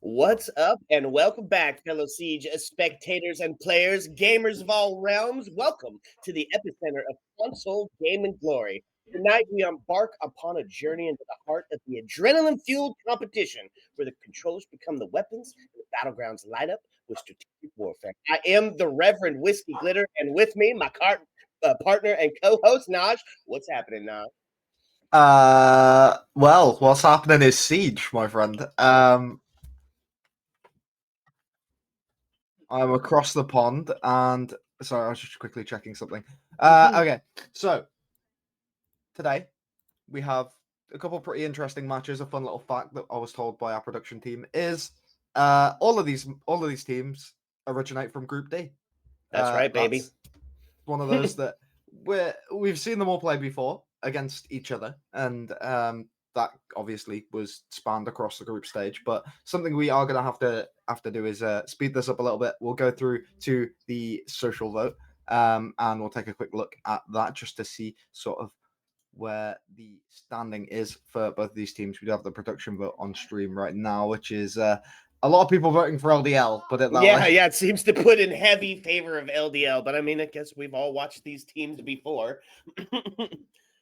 What's up, and welcome back, fellow Siege spectators and players, gamers of all realms. Welcome to the epicenter of console gaming glory. Tonight, we embark upon a journey into the heart of the adrenaline-fueled competition, where the controllers become the weapons and the battlegrounds light up with strategic warfare. I am the Reverend Whiskey Glitter, and with me, my partner and co-host Naj. What's happening, Naj? Well, what's happening is Siege, my friend. I'm across the pond, and sorry, I was just quickly checking something. Okay, so today we have a couple of pretty interesting matches. A fun little fact that I was told by our production team is all of these teams originate from Group D. That's right, baby. That's one of those that we've seen them all play before against each other, and that obviously was spanned across the group stage. But something we are going to have to do is speed this up a little bit. We'll go through to the social vote, and we'll take a quick look at that just to see sort of where the standing is for both of these teams. We do have the production vote on stream right now, which is a lot of people voting for LDL, put it that way. Yeah, it seems to put in heavy favor of LDL, but I mean, I guess we've all watched these teams before.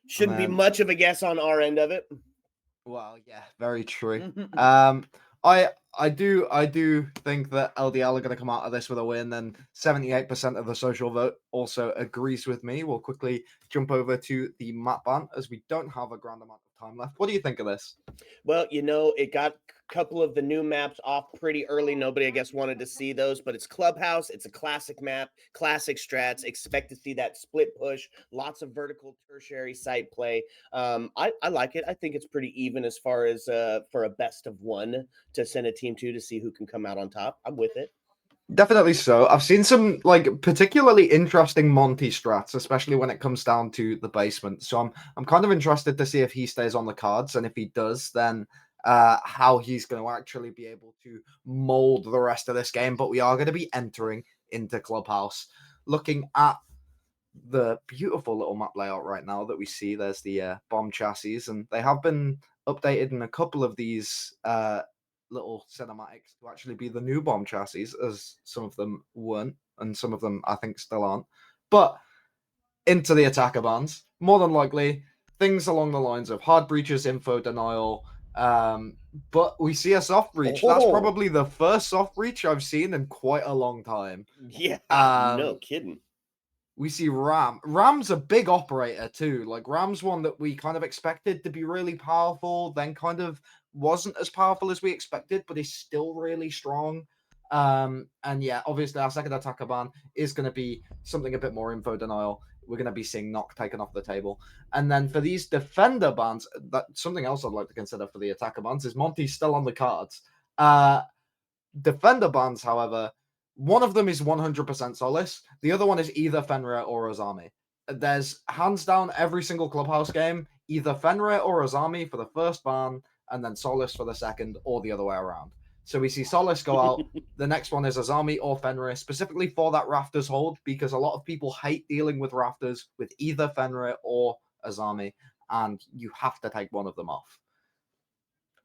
Shouldn't be much of a guess on our end of it. Well, yeah, very true. I do think that LDL are going to come out of this with a win, and 78% of the social vote also agrees with me. We'll quickly jump over to the map ban as we don't have a grand amount of time left. What do you think of this? Well, it got a couple of the new maps off pretty early. Nobody, I guess, wanted to see those, but it's Clubhouse. It's a classic map, classic strats. Expect to see that split push, lots of vertical tertiary site play. I like it. I think it's pretty even as far as for a best of one to send a team to see who can come out on top. I'm with it. Definitely so. I've seen some particularly interesting Monty strats, especially when it comes down to the basement. So I'm kind of interested to see if he stays on the cards, and if he does, then how he's going to actually be able to mold the rest of this game. But we are going to be entering into Clubhouse. Looking at the beautiful little map layout right now that we see, there's the bomb chassis, and they have been updated in a couple of these little cinematics to actually be the new bomb chassis, as some of them weren't, and some of them I think still aren't. But into the attacker bans, more than likely things along the lines of hard breaches, info denial, but we see a soft breach. That's probably the first soft breach I've seen in quite a long time. Yeah, no kidding. We see Ram. Ram's a big operator too. Like, Ram's one that we kind of expected to be really powerful, then kind of wasn't as powerful as we expected, but is still really strong. And yeah, obviously our second attacker ban is going to be something a bit more info denial. We're going to be seeing knock taken off the table. And then for these defender bans, something else I'd like to consider for the attacker bans is Monty's still on the cards. Defender bans, however, one of them is 100% Solace. The other one is either Fenrir or Azami. There's hands down every single Clubhouse game, either Fenrir or Azami for the first ban, and then Solace for the second, or the other way around. So we see Solace go out. The next one is Azami or Fenrir, specifically for that Rafters hold, because a lot of people hate dealing with Rafters with either Fenrir or Azami, and you have to take one of them off.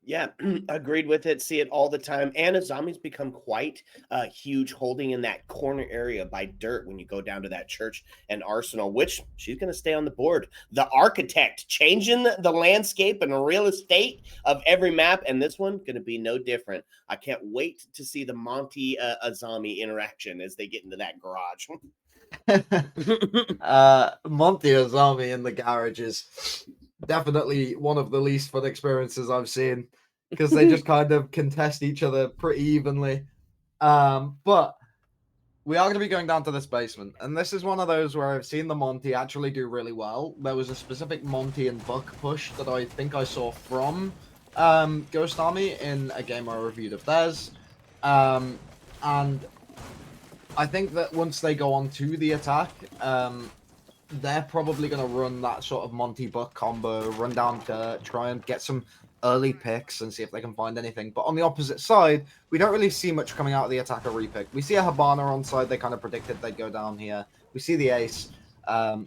Yeah, agreed with it. See it all the time. And Azami's become quite huge, holding in that corner area by dirt when you go down to that church and arsenal, which she's going to stay on the board. The architect changing the landscape and the real estate of every map, and this one going to be no different. I can't wait to see the Monty Azami interaction as they get into that garage. Monty Azami in the garage is definitely one of the least fun experiences I've seen, because they just kind of contest each other pretty evenly. But we are going to be going down to this basement, and this is one of those where I've seen the Monty actually do really well. There was a specific Monty and Buck push that I think I saw from Ghost Army in a game I reviewed of theirs. And I think that once they go on to the attack, they're probably going to run that sort of Monty Buck combo, run down to try and get some early picks and see if they can find anything. But on the opposite side, we don't really see much coming out of the attacker repick. We see a Habana on side. They kind of predicted they'd go down here. We see the ace.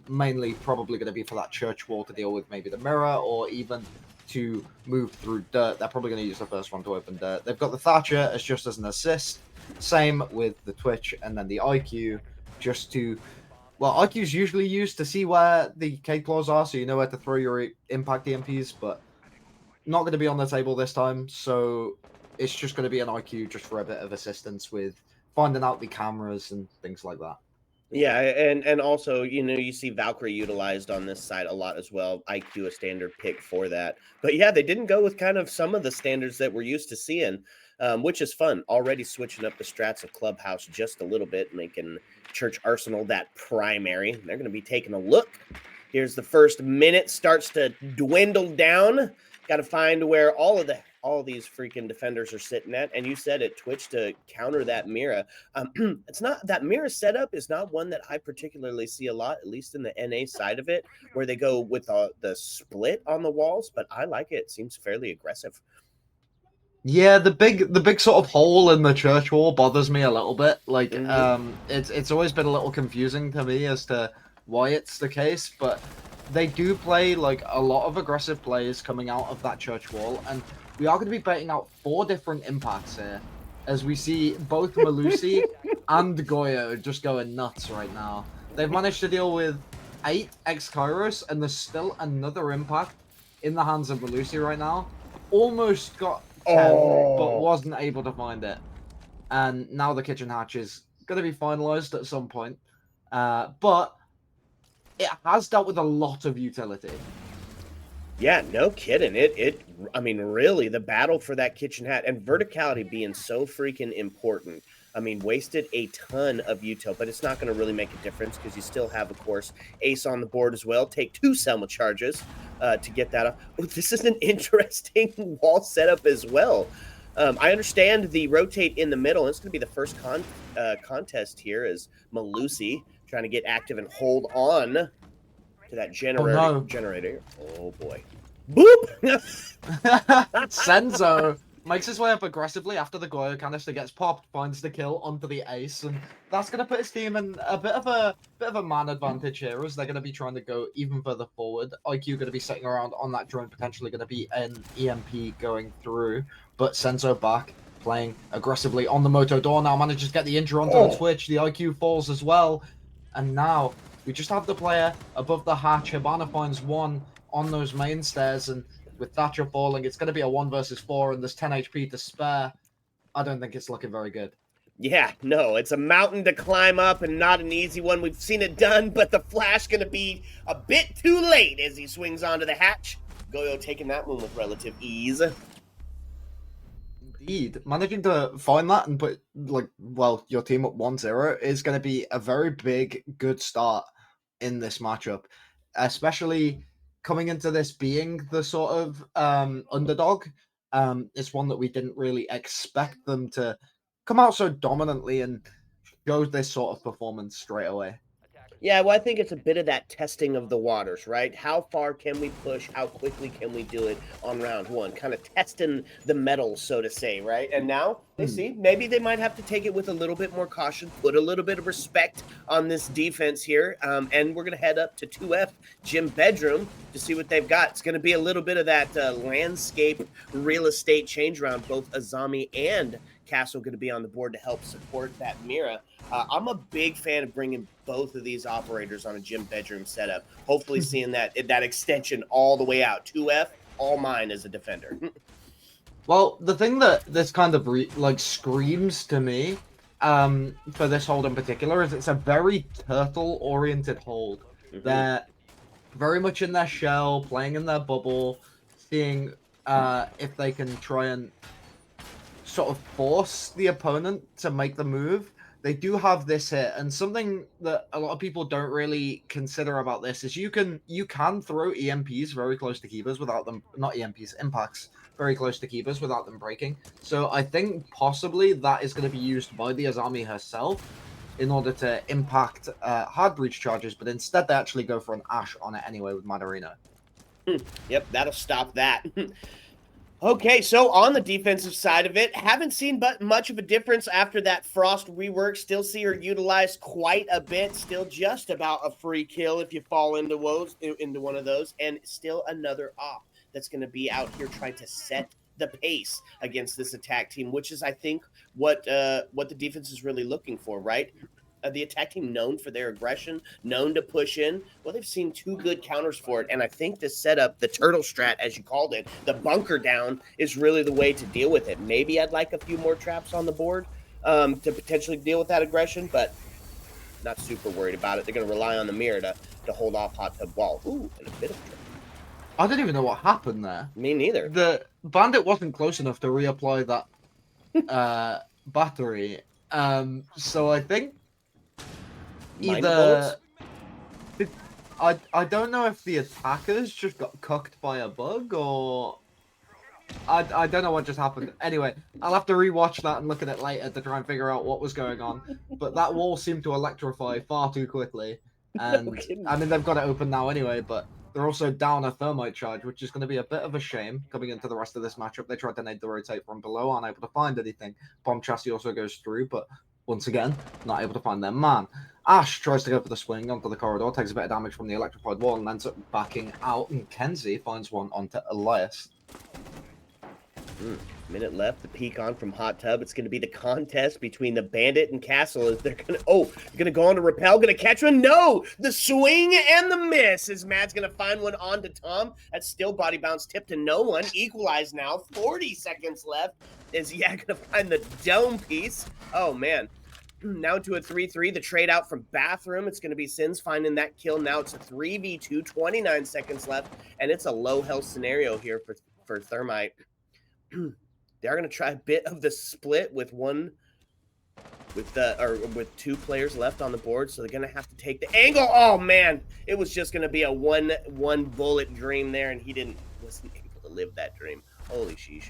Mainly probably going to be for that church wall to deal with maybe the mirror, or even to move through dirt. They're probably going to use the first one to open dirt. They've got the Thatcher as just as an assist. Same with the Twitch, and then the IQ just to. Well, IQ is usually used to see where the K claws are, so you know where to throw your impact EMPs, but not going to be on the table this time. So it's just going to be an IQ just for a bit of assistance with finding out the cameras and things like that. Yeah, and also, you see Valkyrie utilized on this side a lot as well. IQ a standard pick for that. But yeah, they didn't go with kind of some of the standards that we're used to seeing, which is fun. Already switching up the strats of Clubhouse just a little bit, making Church Arsenal that primary. They're going to be taking a look. Here's the first minute starts to dwindle down. Got to find where all these freaking defenders are sitting at. And you said it, Twitch to counter that Mira. It's not that Mira setup is not one that I particularly see a lot, at least in the NA side of it, where they go with the split on the walls. But I like it. It seems fairly aggressive. Yeah, the big sort of hole in the church wall bothers me a little bit. Like, Mm-hmm. it's always been a little confusing to me as to why it's the case, but they do play like a lot of aggressive plays coming out of that church wall, and we are going to be baiting out 4 different impacts here, as we see both Malusi and Goyo just going nuts right now. They've managed to deal with 8 ex-Kairos, and there's still another impact in the hands of Malusi right now. Almost got 10, but Oh, wasn't able to find it. And now the kitchen hatch is going to be finalized at some point. But it has dealt with a lot of utility. yeah, no kidding. I mean, really, the battle for that kitchen hat and verticality being so freaking important. I mean, wasted a ton of util, but it's not going to really make a difference because you still have, of course, Ace on the board as well. Take 2 Selma charges to get that off. Oh, this is an interesting wall setup as well. I understand the rotate in the middle. It's going to be the first contest here as Malusi trying to get active and hold on to that Oh no. generator. Oh boy. Boop! Senzo makes his way up aggressively after the Goyo canister gets popped, finds the kill onto the ace, and that's going to put his team in a bit of a man advantage here, as they're going to be trying to go even further forward. IQ going to be sitting around on that drone, potentially going to be an EMP going through, but Senzo back playing aggressively on the Moto door now, manages to get the injury onto the Twitch. The IQ falls as well, and now we just have the player above the hatch. Hibana finds one on those main stairs, and with Thatcher falling, it's going to be a 1 versus 4, and there's 10 HP to spare. I don't think it's looking very good. Yeah, no, it's a mountain to climb up and not an easy one. We've seen it done, but the flash going to be a bit too late as he swings onto the hatch. Goyo taking that one with relative ease. Indeed. Managing to find that and put, your team up 1-0 is going to be a very big, good start in this matchup, especially coming into this being the sort of underdog. It's one that we didn't really expect them to come out so dominantly and show this sort of performance straight away. Yeah, well, I think it's a bit of that testing of the waters, right? How far can we push? How quickly can we do it on round 1? Kind of testing the metal, so to say, right? And now they see maybe they might have to take it with a little bit more caution, put a little bit of respect on this defense here. And we're going to head up to 2F Gym Bedroom to see what they've got. It's going to be a little bit of that landscape real estate change round. Both Azami and Castle going to be on the board to help support that Mira. I'm a big fan of bringing both of these operators on a gym bedroom setup. Hopefully, seeing that extension all the way out. 2F, all mine as a defender. Well, the thing that this kind of screams to me, for this hold in particular, is it's a very turtle-oriented hold. Mm-hmm. They're very much in their shell, playing in their bubble, seeing if they can try and sort of force the opponent to make the move. They do have this hit, and something that a lot of people don't really consider about this is you can throw EMPs very close to keepers without them, not EMPs, impacts very close to keepers without them breaking. So I think possibly that is going to be used by the Azami herself in order to impact hard breach charges, but instead they actually go for an Ash on it anyway with Madarino. Yep, that'll stop that. Okay, so on the defensive side of it, haven't seen but much of a difference after that Frost rework. Still see her utilized quite a bit. Still just about a free kill if you fall into one of those, and still another op that's going to be out here trying to set the pace against this attack team, which is, I think, what the defense is really looking for, right? The attack team known for their aggression, known to push in. Well, they've seen two good counters for it, and I think this setup, the turtle strat, as you called it, the bunker down, is really the way to deal with it. Maybe I'd like a few more traps on the board to potentially deal with that aggression, but not super worried about it. They're going to rely on the mirror to hold off hot tub wall. Ooh, and a bit of a trip. I don't even know what happened there. Me neither. The bandit wasn't close enough to reapply that battery. So I think Mind either bullets? I don't know if the attackers just got cucked by a bug or I don't know what just happened. Anyway, I'll have to rewatch that and look at it later to try and figure out what was going on. But that wall seemed to electrify far too quickly. And I mean, they've got it open now anyway, but they're also down a thermite charge, which is going to be a bit of a shame coming into the rest of this matchup. They tried to nade the rotate from below, aren't able to find anything. Bomb chassis also goes through, but once again, not able to find their man. Ash tries to go for the swing onto the corridor, takes a bit of damage from the electrified wall, and ends up backing out. And Kenzie finds one onto Elias. Minute left. The peek on from Hot Tub. It's going to be the contest between the Bandit and Castle. As they're going to going to go on to Repel. Going to catch one. No, the swing and the miss. As Matt's going to find one on to Tom. That's still body bounce tip to no one. Equalize now. 40 seconds left. Is going to find the dome piece. Oh man. Now to a 3-3. The trade out from Bathroom. It's going to be Sins finding that kill. Now it's a 3v2. 29 seconds left, and it's a low health scenario here for Thermite. They're going to try a bit of the split with with two players left on the board, so they're going to have to take the angle. Oh man, it was just going to be a one bullet dream there, and he wasn't able to live that dream. Holy sheesh.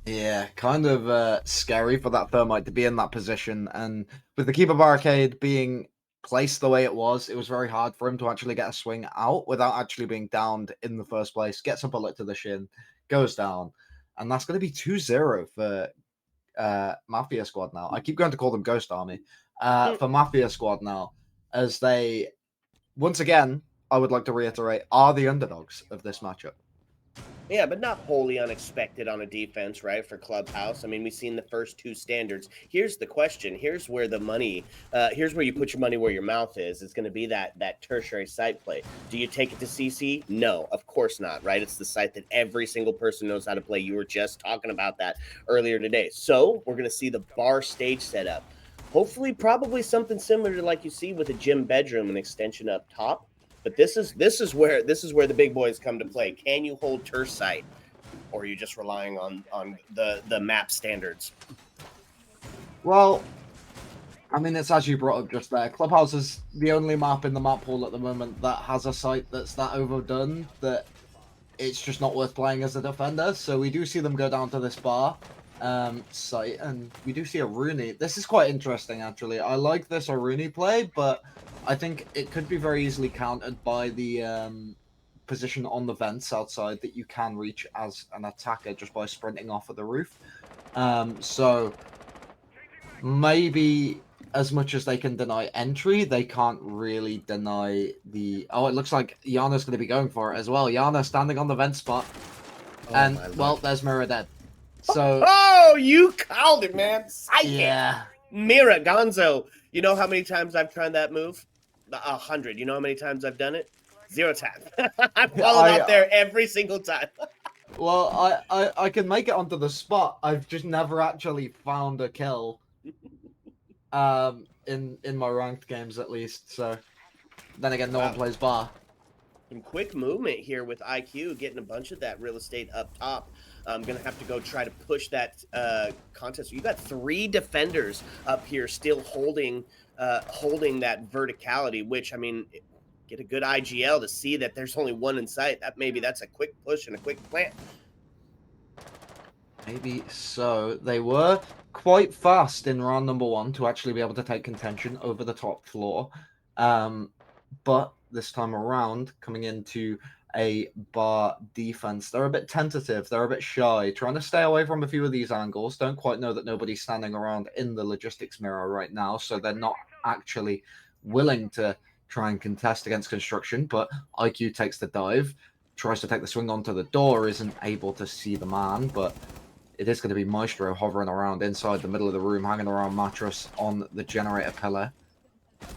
Yeah, kind of scary for that Thermite to be in that position, and with the keeper barricade being placed the way it was very hard for him to actually get a swing out without actually being downed in the first place. Gets a bullet to the shin, goes down. And that's going to be 2-0 for Mafia Squad now. I keep going to call them Ghost Army. For Mafia Squad now, as they, once again, I would like to reiterate, are the underdogs of this matchup. Yeah, but not wholly unexpected on a defense, right, for Clubhouse. I mean, we've seen the first two standards. Here's the question. Here's where the money, here's where you put your money where your mouth is. It's going to be that tertiary site play. Do you take it to CC? No, of course not, right? It's the site that every single person knows how to play. You were just talking about that earlier today. So we're going to see the bar stage setup. Hopefully, probably something similar to like you see with a gym bedroom, an extension up top. But this is where the big boys come to play. Can you hold terse site, or are you just relying on the map standards? Well, I mean, it's as you brought up just there. Clubhouse is the only map in the map pool at the moment that has a site that's that overdone that it's just not worth playing as a defender. So we do see them go down to this bar site, and we do see a Rooney. This is quite interesting, actually. I like this Rooney play, but I think it could be very easily countered by the position on the vents outside that you can reach as an attacker just by sprinting off of the roof. So maybe as much as they can deny entry, they can't really deny the... Oh, it looks like Yana's going to be going for it as well. Yana standing on the vent spot. And, well, there's Mira dead. So... Oh, you called it, man. Psychic. Yeah. Mira, Gonzo. You know how many times I've tried that move? 100. You know how many times I've done it? 0 times. I've fallen out there every single time. Well, I can make it onto the spot. I've just never actually found a kill. In my ranked games at least. So then again, no one plays bar. Some quick movement here with IQ, getting a bunch of that real estate up top. I'm gonna have to go try to push that contest. You got 3 defenders up here still holding that verticality, which I mean, get a good IGL to see that there's only one in sight. That's a quick push and a quick plant. Maybe so. They were quite fast in round number 1 to actually be able to take contention over the top floor. But this time around, coming into a bar defense. They're a bit tentative, they're a bit shy, trying to stay away from a few of these angles. Don't quite know that nobody's standing around in the logistics mirror right now, so they're not actually willing to try and contest against construction. But IQ takes the dive, tries to take the swing onto the door, isn't able to see the man, but it is going to be Maestro hovering around inside the middle of the room, hanging around Mattress on the generator pillar.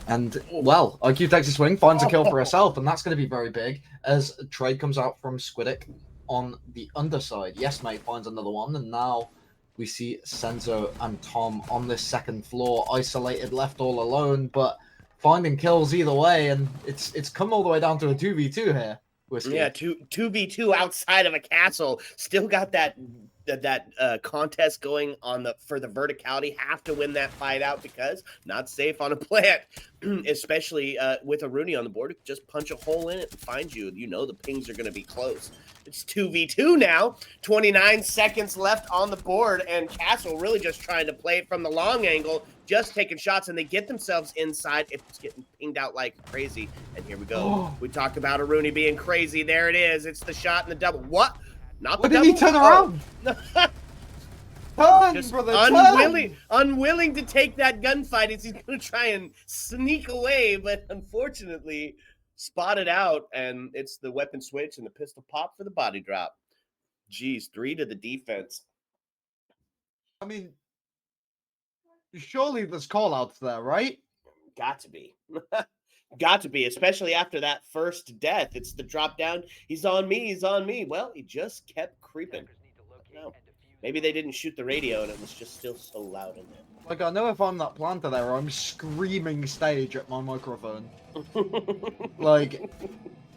And, well, IQ takes a swing, finds a kill for herself, and that's going to be very big as a trade comes out from Squiddick on the underside. Yes, mate finds another one, and now we see Senzo and Tom on this second floor, isolated, left all alone, but finding kills either way, and it's come all the way down to a 2v2 here. Whiskey. Yeah, 2v2 outside of a castle. Still got that contest going on for the verticality. Have to win that fight out because not safe on a plant, especially with a Rooney on the board. Just punch a hole in it and find you. You know the pings are going to be close. It's 2v2 now. 29 seconds left on the board, and Castle really just trying to play it from the long angle, just taking shots, and they get themselves inside. It's getting pinged out like crazy. And here we go. Oh. We talked about a Rooney being crazy. There it is. It's the shot and the double. What? Not the What did double? he turn around? Oh. Turn, Just brother, unwilling to take that gunfight. He's going to try and sneak away, but unfortunately spotted out, and it's the weapon switch and the pistol pop for the body drop. Geez, 3 to the defense. I mean, surely there's call-outs there, right? Got to be. Got to be, especially after that first death. It's the drop down. He's on me. He's on me. Well, he just kept creeping. No. Maybe they didn't shoot the radio and it was just still so loud in there. Like, I know if I'm that planter there, I'm screaming stage at my microphone. Like,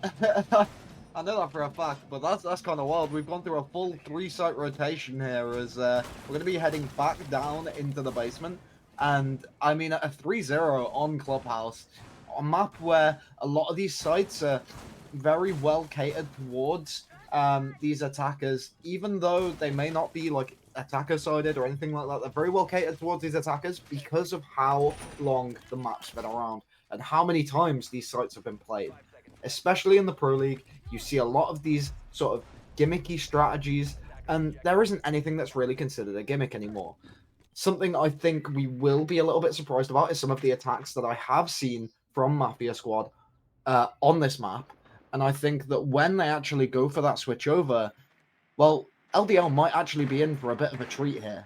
I know that for a fact, but that's kind of wild. We've gone through a full 3-site rotation here as we're going to be heading back down into the basement. And, I mean, a 3-0 on Clubhouse, a map where a lot of these sites are very well catered towards these attackers, even though they may not be, like, attacker-sided or anything like that. They're very well catered towards these attackers because of how long the map's been around and how many times these sites have been played. Especially in the Pro League, you see a lot of these sort of gimmicky strategies, and there isn't anything that's really considered a gimmick anymore. Something I think we will be a little bit surprised about is some of the attacks that I have seen from Mafia Squad on this map, and I think that when they actually go for that switch over, well, LDL might actually be in for a bit of a treat here.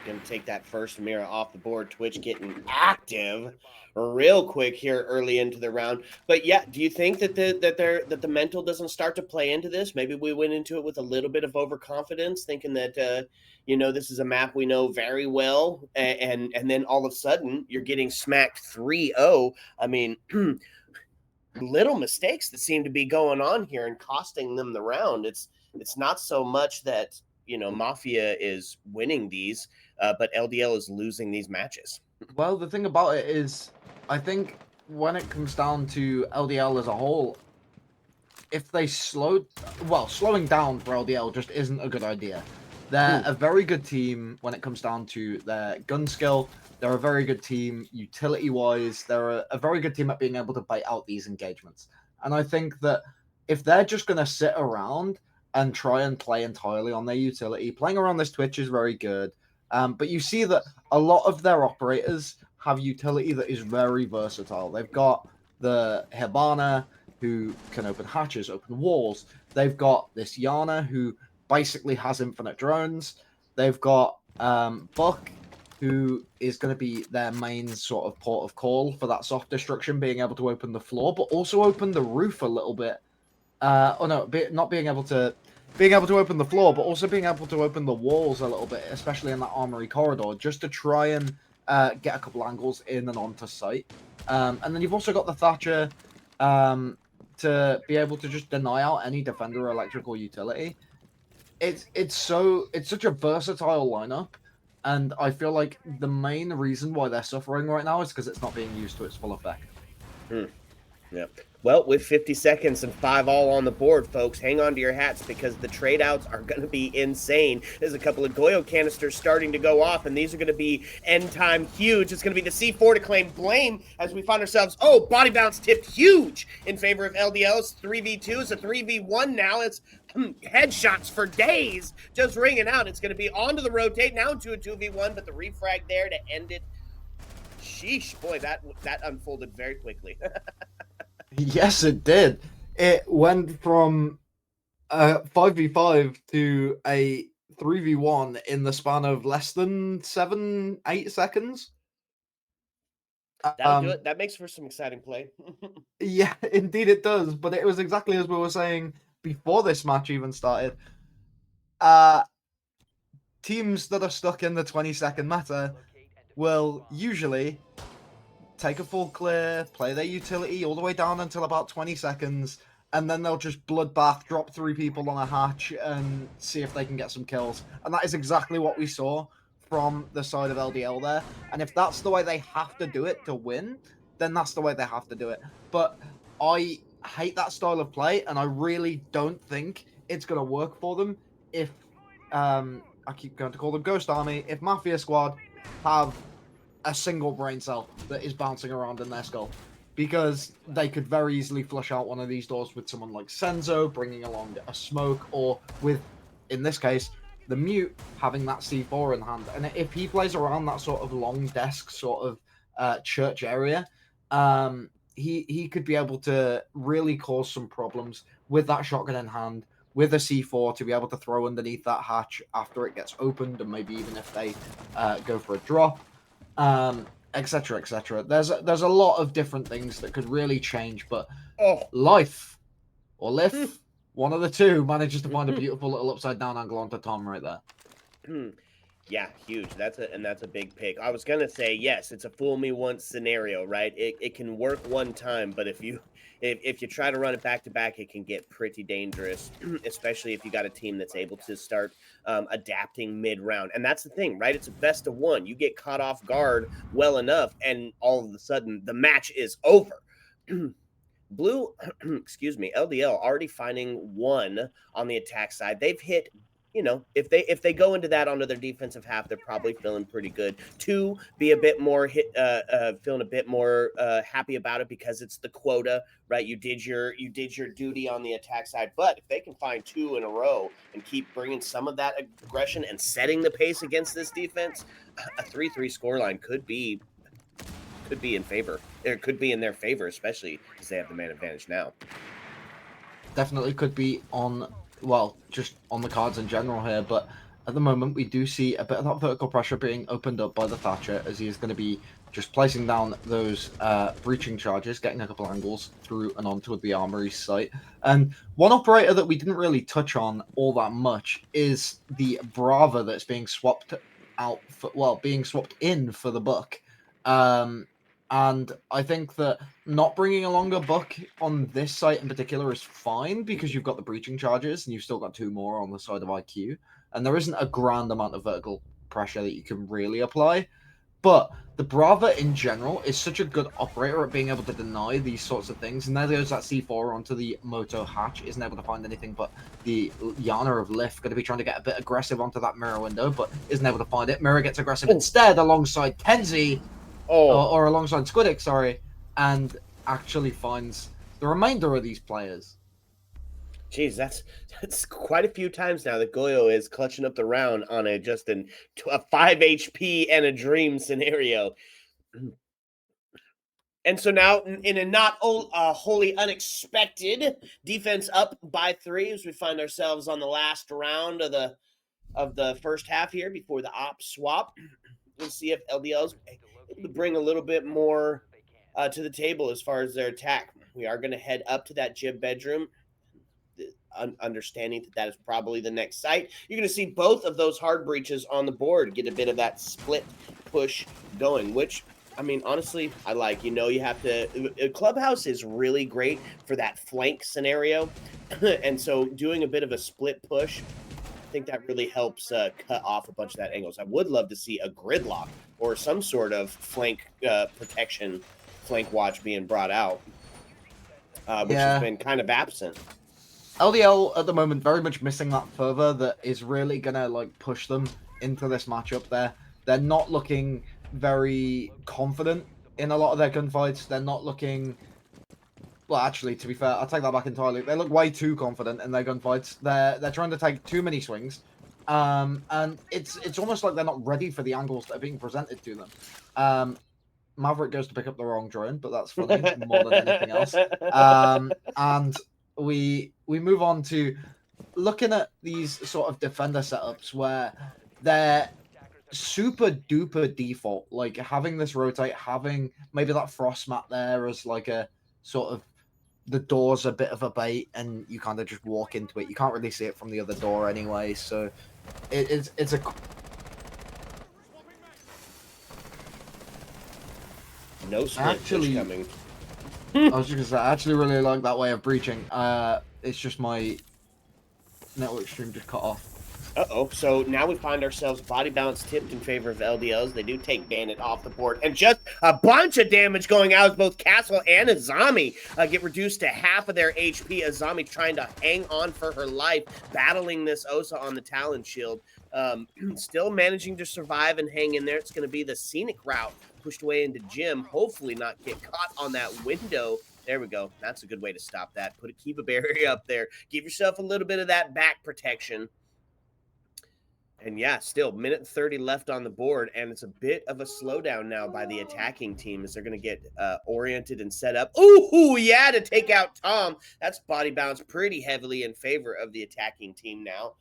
Gonna take that first mirror off the board. Twitch getting active real quick here early into the round. But yeah, do you think that the mental doesn't start to play into this? Maybe we went into it with a little bit of overconfidence, thinking that this is a map we know very well, and then all of a sudden you're getting smacked 3-0. I mean, little mistakes that seem to be going on here and costing them the round. It's not so much that Mafia is winning these, but LDL is losing these matches. Well, the thing about it is, I think when it comes down to LDL as a whole, if they slowing down for LDL just isn't a good idea. They're a very good team when it comes down to their gun skill. They're a very good team utility-wise. They're a very good team at being able to bait out these engagements. And I think that if they're just going to sit around and try and play entirely on their utility, playing around this Twitch is very good. But you see that a lot of their operators have utility that is very versatile. They've got the Hibana, who can open hatches, open walls. They've got this Yana, who basically has infinite drones. They've got Buck, who is going to be their main sort of port of call for that soft destruction, being able to open the floor, but also open the roof a little bit. Not being able to open the floor, but also being able to open the walls a little bit, especially in that armory corridor, just to try and get a couple angles in and onto site. And then you've also got the Thatcher to be able to just deny out any defender or electrical utility. It's such a versatile lineup, and I feel like the main reason why they're suffering right now is because it's not being used to its full effect. Yeah. Well, with 50 seconds and 5 all on the board, folks, hang on to your hats because the trade outs are going to be insane. There's a couple of Goyo canisters starting to go off, and these are going to be end time huge. It's going to be the C4 to claim blame as we find ourselves, body bounce tipped huge in favor of LDL. It's 3v2. It's a 3v1 now. It's headshots for days just ringing out. It's going to be onto the rotate, now into a 2v1, but the refrag there to end it. Sheesh, boy, that unfolded very quickly. Yes, it did. It went from a 5v5 to a 3v1 in the span of less than 7-8 seconds. That'll do it. That makes for some exciting play. Yeah, indeed it does. But it was exactly as we were saying before this match even started. Teams that are stuck in the 20-second meta will usually take a full clear, play their utility all the way down until about 20 seconds, and then they'll just bloodbath, drop 3 people on a hatch, and see if they can get some kills. And that is exactly what we saw from the side of LDL there. And if that's the way they have to do it to win, then that's the way they have to do it. But I hate that style of play, and I really don't think it's going to work for them if, I keep going to call them Ghost Army, if Mafia Squad have a single brain cell that is bouncing around in their skull, because they could very easily flush out one of these doors with someone like Senzo bringing along a smoke, or with, in this case, the Mute having that C4 in hand. And if he plays around that sort of long desk sort of church area, he could be able to really cause some problems with that shotgun in hand, with a C4 to be able to throw underneath that hatch after it gets opened, and maybe even if they go for a drop, etc., etc. There's a lot of different things that could really change, but Life or Liff, one of the two, manages to find a beautiful little upside down angle onto Tom right there. Yeah, huge. That's a big pick. I was gonna say yes, it's a fool me once scenario, right? It can work one time, but if you try to run it back to back, it can get pretty dangerous, especially if you got a team that's able to start adapting mid round. And that's the thing, right? It's a best of one. You get caught off guard well enough, and all of a sudden the match is over. Blue, excuse me, LDL already finding one on the attack side. They've hit, if they go into that onto their defensive half, they're probably feeling pretty good. Two, be a bit more feeling a bit more happy about it because it's the quota, right? You did your duty on the attack side, but if they can find 2 in a row and keep bringing some of that aggression and setting the pace against this defense, a 3-3 scoreline could be in favor. It could be in their favor, especially because they have the man advantage now. Definitely could be just on the cards in general here, but at the moment we do see a bit of that vertical pressure being opened up by the Thatcher, as he is going to be just placing down those breaching charges, getting a couple angles through and onto the armory site. And one operator that we didn't really touch on all that much is the Brava that's being swapped in for the Buck. And I think that not bringing along a Buck on this site in particular is fine, because you've got the breaching charges and you've still got 2 more on the side of IQ. And there isn't a grand amount of vertical pressure that you can really apply. But the Brava in general is such a good operator at being able to deny these sorts of things. And there goes that C4 onto the Moto hatch, isn't able to find anything, but the Yana of Lift going to be trying to get a bit aggressive onto that mirror window, but isn't able to find it. Mirror gets aggressive instead alongside Kenzie. Or alongside Squidic, sorry, and actually finds the remainder of these players. Jeez, that's quite a few times now that Goyo is clutching up the round on a 5 HP and a dream scenario. And so now, in a not wholly unexpected defense up by 3, as we find ourselves on the last round of the first half here before the op swap. We'll see if LDL's able to bring a little bit more to the table as far as their attack. We are going to head up to that Jib bedroom, understanding that is probably the next site. You're going to see both of those hard breaches on the board, get a bit of that split push going, which, I mean, honestly, I like. You have to. Clubhouse is really great for that flank scenario. And so doing a bit of a split push, I think that really helps cut off a bunch of that angles. I would love to see a gridlock or some sort of flank protection, flank watch being brought out. which has Yeah. been kind of absent. LDL at the moment very much missing that fervor that is really gonna like push them into this matchup. They're not looking very confident in a lot of their gunfights. They're not looking. Well, actually, to be fair, I'll take that back entirely. They look way too confident in their gunfights. They're trying to take too many swings, and it's almost like they're not ready for the angles that are being presented to them. Maverick goes to pick up the wrong drone, but that's funny more than anything else. And we move on to looking at these sort of defender setups where they're super duper default, like having this rotate, having maybe that frost mat there as like a sort of the door's a bit of a bait and you kind of just walk into it. You can't really see it from the other door anyway, so it's a No split push actually coming. I was just gonna say I actually really like that way of breaching. It's just my network stream just cut off. Uh-oh. So now we find ourselves body balance tipped in favor of LDLs. They do take Bandit off the board. And just a bunch of damage going out as both Castle and Azami get reduced to half of their HP. Azami trying to hang on for her life, battling this Osa on the Talon Shield. Still managing to survive and hang in there. It's going to be the scenic route pushed away into Jim. Hopefully not get caught on that window. There we go. That's a good way to stop that. Keep a barrier up there. Give yourself a little bit of that back protection. And yeah, still minute 30 left on the board, and it's a bit of a slowdown now by the attacking team as they're going to get oriented and set up. Ooh, yeah, to take out Tom. That's body bounce pretty heavily in favor of the attacking team now.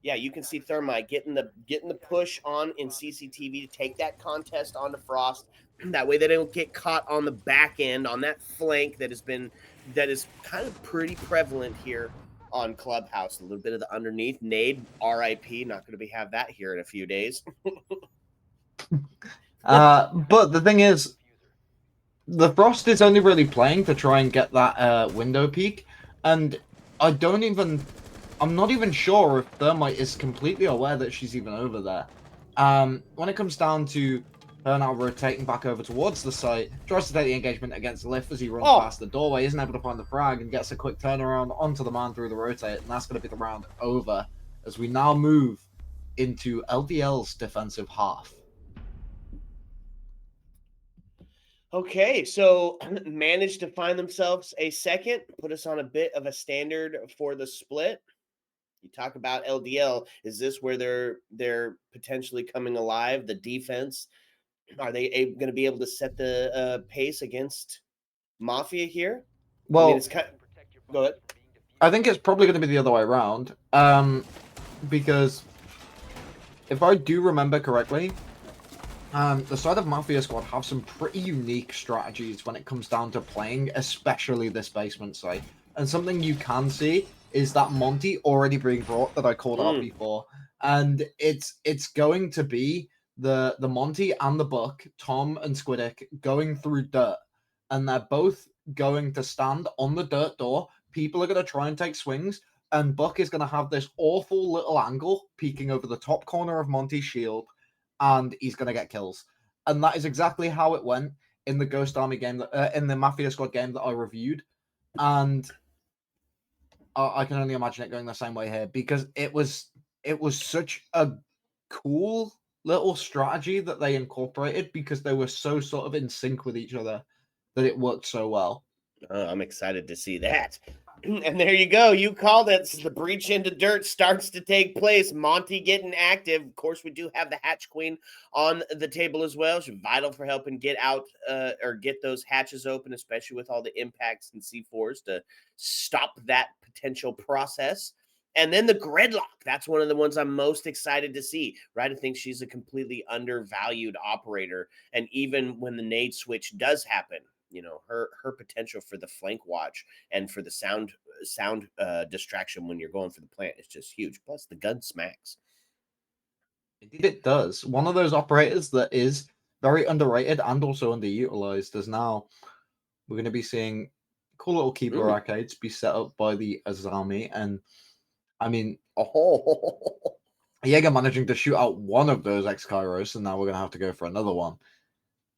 Yeah, you can see Thermite getting the push on in CCTV to take that contest onto Frost. That way they don't get caught on the back end on that flank that is kind of pretty prevalent here on Clubhouse. A little bit of the underneath nade, RIP. Not going to have that here in a few days. But the thing is, the Frost is only really playing to try and get that window peak, and I'm not even sure if Thermite is completely aware that she's even over there. When it comes down to her now rotating back over towards the site, tries to take the engagement against Lift as he runs past the doorway, isn't able to find the frag, and gets a quick turnaround onto the man through the rotate, and that's going to be the round over as we now move into LDL's defensive half. Okay, so managed to find themselves a second, put us on a bit of a standard for the split. You talk about LDL. Is this where they're potentially coming alive? The defense, are they going to be able to set the pace against Mafia here? Well, I mean, it's kind of, go ahead. I think it's probably going to be the other way around, because if I do remember correctly, the side of Mafia Squad have some pretty unique strategies when it comes down to playing, especially this basement site. And something you can see is that Monty already being brought that I called out before, and it's going to be the Monty and the Buck, Tom and Squiddick, going through dirt, and they're both going to stand on the dirt door. People are going to try and take swings, and Buck is going to have this awful little angle peeking over the top corner of Monty's shield, and he's going to get kills. And that is exactly how it went in the Ghost Army game, in the Mafia Squad game that I reviewed. And I can only imagine it going the same way here, because it was such a cool little strategy that they incorporated, because they were so sort of in sync with each other that it worked so well. I'm excited to see that. And there you go. You called it. The breach into dirt starts to take place. Monty getting active. Of course, we do have the Hatch Queen on the table as well. She's vital for helping get out or get those hatches open, especially with all the impacts and C4s to stop that potential process. And then the Gridlock. That's one of the ones I'm most excited to see, right? I think she's a completely undervalued operator. And even when the nade switch does happen, you know, her potential for the flank watch and for the sound distraction when you're going for the plant is just huge. Plus the gun smacks. Indeed, it does. One of those operators that is very underrated and also underutilized is now we're going to be seeing cool little keyboard arcades be set up by the Azami, and I mean, Jaeger managing to shoot out one of those X-Kairos, and now we're going to have to go for another one,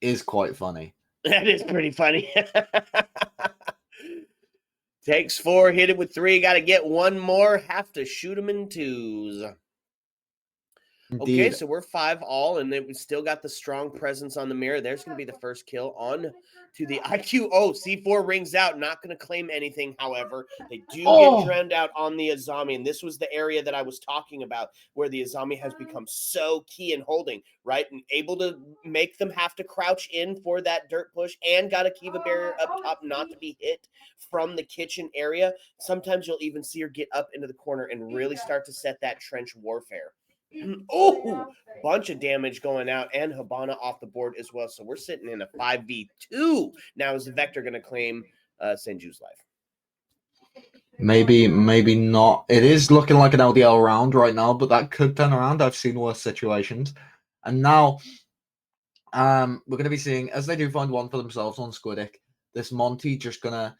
is quite funny. That is pretty funny. Takes 4, hit it with 3. Got to get one more. Have to shoot them in 2s. Okay, Indeed. so we're 5 all, and then we still got the strong presence on the mirror. There's going to be the first kill on to the IQ. Oh, C4 rings out. Not going to claim anything, however. They do get drowned out on the Azami, and this was the area that I was talking about where the Azami has become so key in holding, right? And able to make them have to crouch in for that dirt push and got a Kiva barrier up top not to be hit from the kitchen area. Sometimes you'll even see her get up into the corner and really start to set that trench warfare. Oh, bunch of damage going out, and Habana off the board as well. So we're sitting in a 5v2. Now is the Vector going to claim Senju's life? Maybe not. It is looking like an LDL round right now, but that could turn around. I've seen worse situations. And now we're going to be seeing, as they do find one for themselves on Squidic, this Monty just going to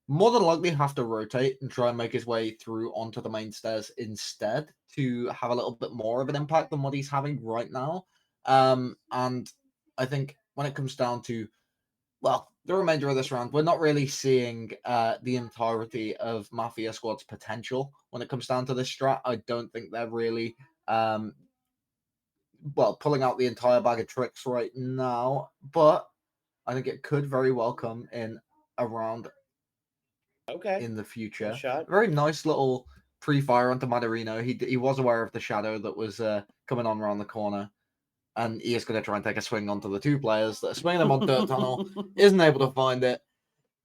more than likely have to rotate and try and make his way through onto the main stairs instead to have a little bit more of an impact than what he's having right now. And I think when it comes down to, well, the remainder of this round, we're not really seeing the entirety of Mafia Squad's potential when it comes down to this strat. I don't think they're really, pulling out the entire bag of tricks right now, but I think it could very well come in a round in the future. Shot. Very nice little pre-fire onto Madarino. He was aware of the shadow that was coming on around the corner, and he is going to try and take a swing onto the 2 players that are swinging him on Dirt Tunnel. Isn't able to find it,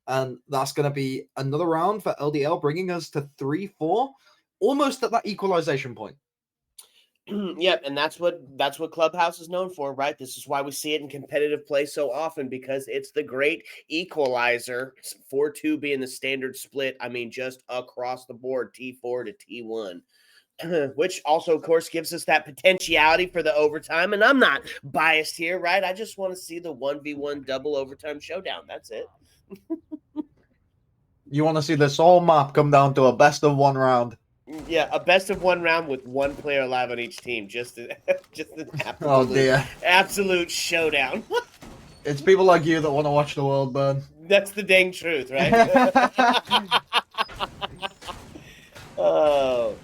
and that's going to be another round for LDL, bringing us to 3-4, almost at that equalization point. Yep, and that's what Clubhouse is known for, right? This is why we see it in competitive play so often, because it's the great equalizer. 4-2 being the standard split. I mean, just across the board, T4 to T1. Which also, of course, gives us that potentiality for the overtime. And I'm not biased here, right? I just want to see the 1v1 double overtime showdown. That's it. You want to see this whole map come down to a best of 1 round. Yeah, a best of 1 round with 1 player alive on each team. Just an absolute showdown. It's people like you that want to watch the world burn. That's the dang truth, right? Oh.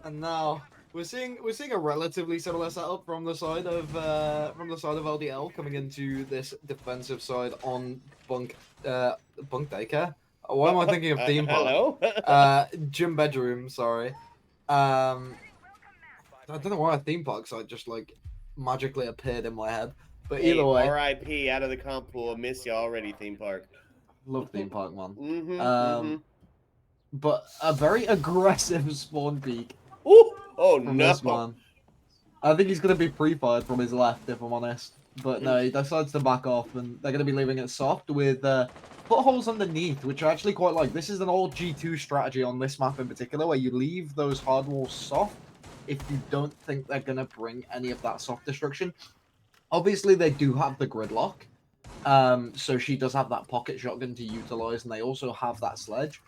And now we're seeing a relatively similar setup from the side of LDL coming into this defensive side on Bunk Daycare. Why am I thinking of theme park? Hello? Gym bedroom. Sorry. I don't know why a theme park site just like magically appeared in my head. But either way, R.I.P. out of the comp pool. I miss you already, theme park. Love theme park, man. Mm-hmm, But a very aggressive spawn peak. Ooh! Oh from no! This man. I think he's going to be pre-fired from his left, if I'm honest. But no, he decides to back off, and they're going to be leaving it soft with footholes underneath, which I actually quite like. This is an old G2 strategy on this map in particular, where you leave those hard walls soft if you don't think they're going to bring any of that soft destruction. Obviously, they do have the gridlock, so she does have that pocket shotgun to utilize, and they also have that sledge,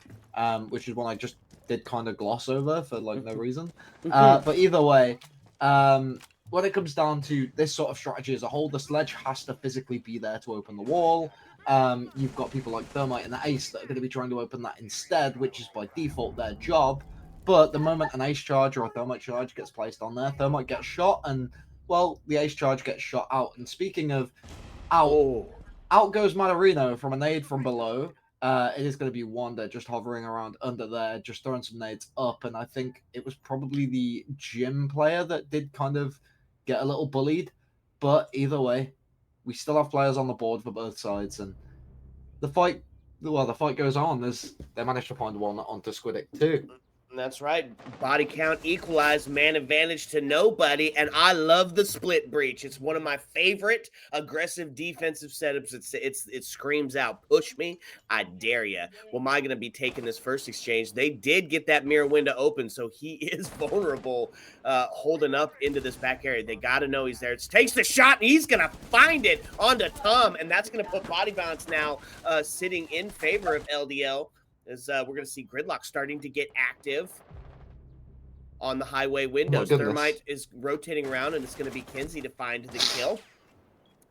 which is one I just did kind of gloss over for like no reason. But either way, when it comes down to this sort of strategy as a whole, the sledge has to physically be there to open the wall. You've got people like Thermite and the Ace that are going to be trying to open that instead, which is by default their job. But the moment an Ace charge or a Thermite charge gets placed on there, Thermite gets shot, and well, the Ace charge gets shot out. And speaking of out goes Madarino from a nade from below. It is going to be Wanda just hovering around under there, just throwing some nades up. And I think it was probably the gym player that did kind of get a little bullied. But either way, we still have players on the board for both sides. And the fight goes on as they managed to find one onto Squidic too. That's right. Body count equalized, man advantage to nobody, and I love the split breach. It's one of my favorite aggressive defensive setups. It screams out, push me, I dare you. Well, am I going to be taking this first exchange? They did get that mirror window open, so he is vulnerable, holding up into this back area. They got to know he's there. It takes the shot, and he's going to find it onto Tom, and that's going to put body balance now sitting in favor of LDL. As we're going to see Gridlock starting to get active on the highway windows. Thermite is rotating around, and it's going to be Kenzie to find the kill.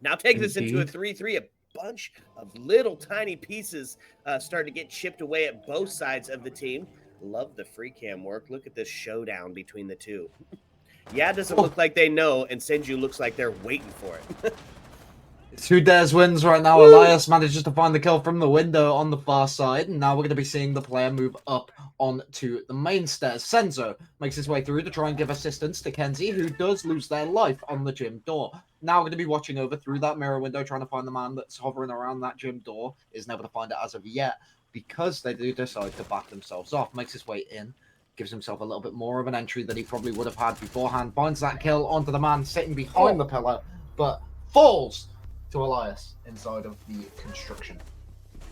Now take this into a 3-3. bunch of little tiny pieces starting to get chipped away at both sides of the team. Love the free cam work. Look at this showdown between the two. Yeah, it doesn't Oh, look like they know, and Senju looks like they're waiting for it. it's who dares wins right now. Woo! Elias manages to find the kill from the window on the far side, and now we're going to be seeing the player move up onto the main stairs. Senzo makes his way through to try and give assistance to Kenzie, who does lose their life on the gym door. Now we're going to be watching over through that mirror window, trying to find the man that's hovering around that gym door. Is never to find it as of yet, because they do decide to back themselves off. Makes his way in, gives himself a little bit more of an entry than he probably would have had beforehand. Finds that kill onto the man sitting behind the pillar, but falls to Elias inside of the construction.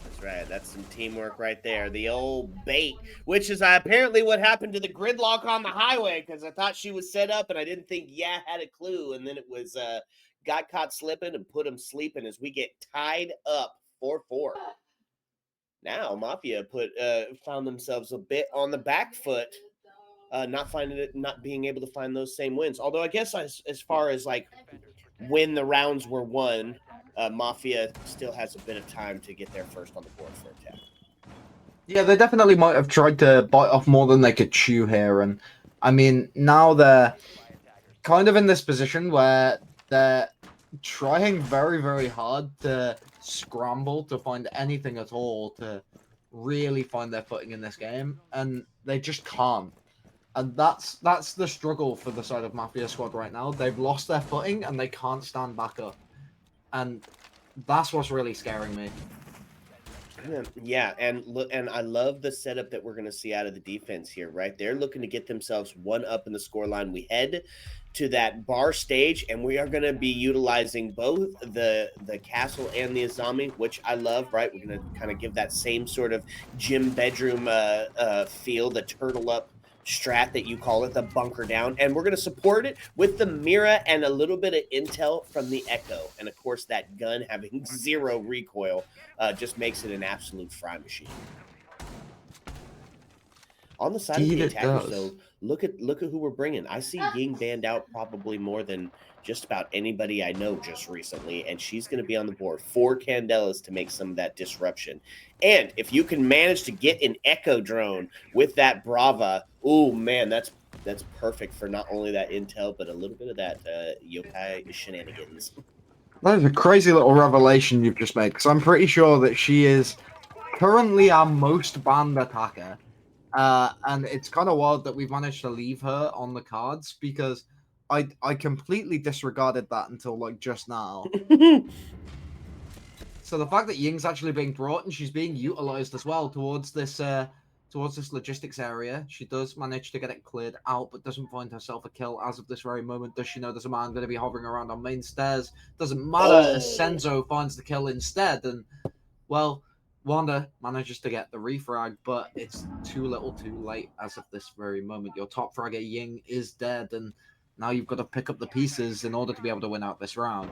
That's right. That's some teamwork right there. The old bait, which is apparently what happened to the gridlock on the highway, because I thought she was set up and I didn't think had a clue. And then it was got caught slipping and put him sleeping as we get tied up 4-4. Now Mafia found themselves a bit on the back foot, not being able to find those same wins. Although I guess as far as like when the rounds were won, Mafia still has a bit of time to get there first on the board for attack. Yeah, they definitely might have tried to bite off more than they could chew here, and I mean now they're kind of in this position where they're trying very, very hard to scramble to find anything at all to really find their footing in this game, and they just can't. And that's the struggle for the side of Mafia Squad right now. They've lost their footing and they can't stand back up. And that's what's really scaring me. Yeah, and look, and I love the setup that we're going to see out of the defense here. Right, they're looking to get themselves one up in the scoreline. We head to that bar stage, and we are going to be utilizing both the castle and the Azami, which I love. Right, we're going to kind of give that same sort of gym bedroom feel, the turtle up strat that you call it, the bunker down, and we're going to support it with the Mira and a little bit of intel from the Echo, and of course that gun having zero recoil just makes it an absolute fry machine. On the side of the attackers, though, look at who we're bringing. I see Ying banned out probably more than just about anybody I know just recently, and she's going to be on the board. 4 Candelas to make some of that disruption. And if you can manage to get an Echo drone with that Brava, oh man, that's perfect for not only that intel, but a little bit of that yokai shenanigans. That is a crazy little revelation you've just made, because I'm pretty sure that she is currently our most banned attacker. And it's kind of wild that we've managed to leave her on the cards, because I completely disregarded that until like just now. So the fact that Ying's actually being brought and she's being utilized as well towards this logistics area, she does manage to get it cleared out, but doesn't find herself a kill as of this very moment. Does she know there's a man going to be hovering around on main stairs? Doesn't matter, as Senzo finds the kill instead, and well, Wanda manages to get the refrag, but it's too little too late as of this very moment. Your top fragger Ying is dead, and now you've got to pick up the pieces in order to be able to win out this round.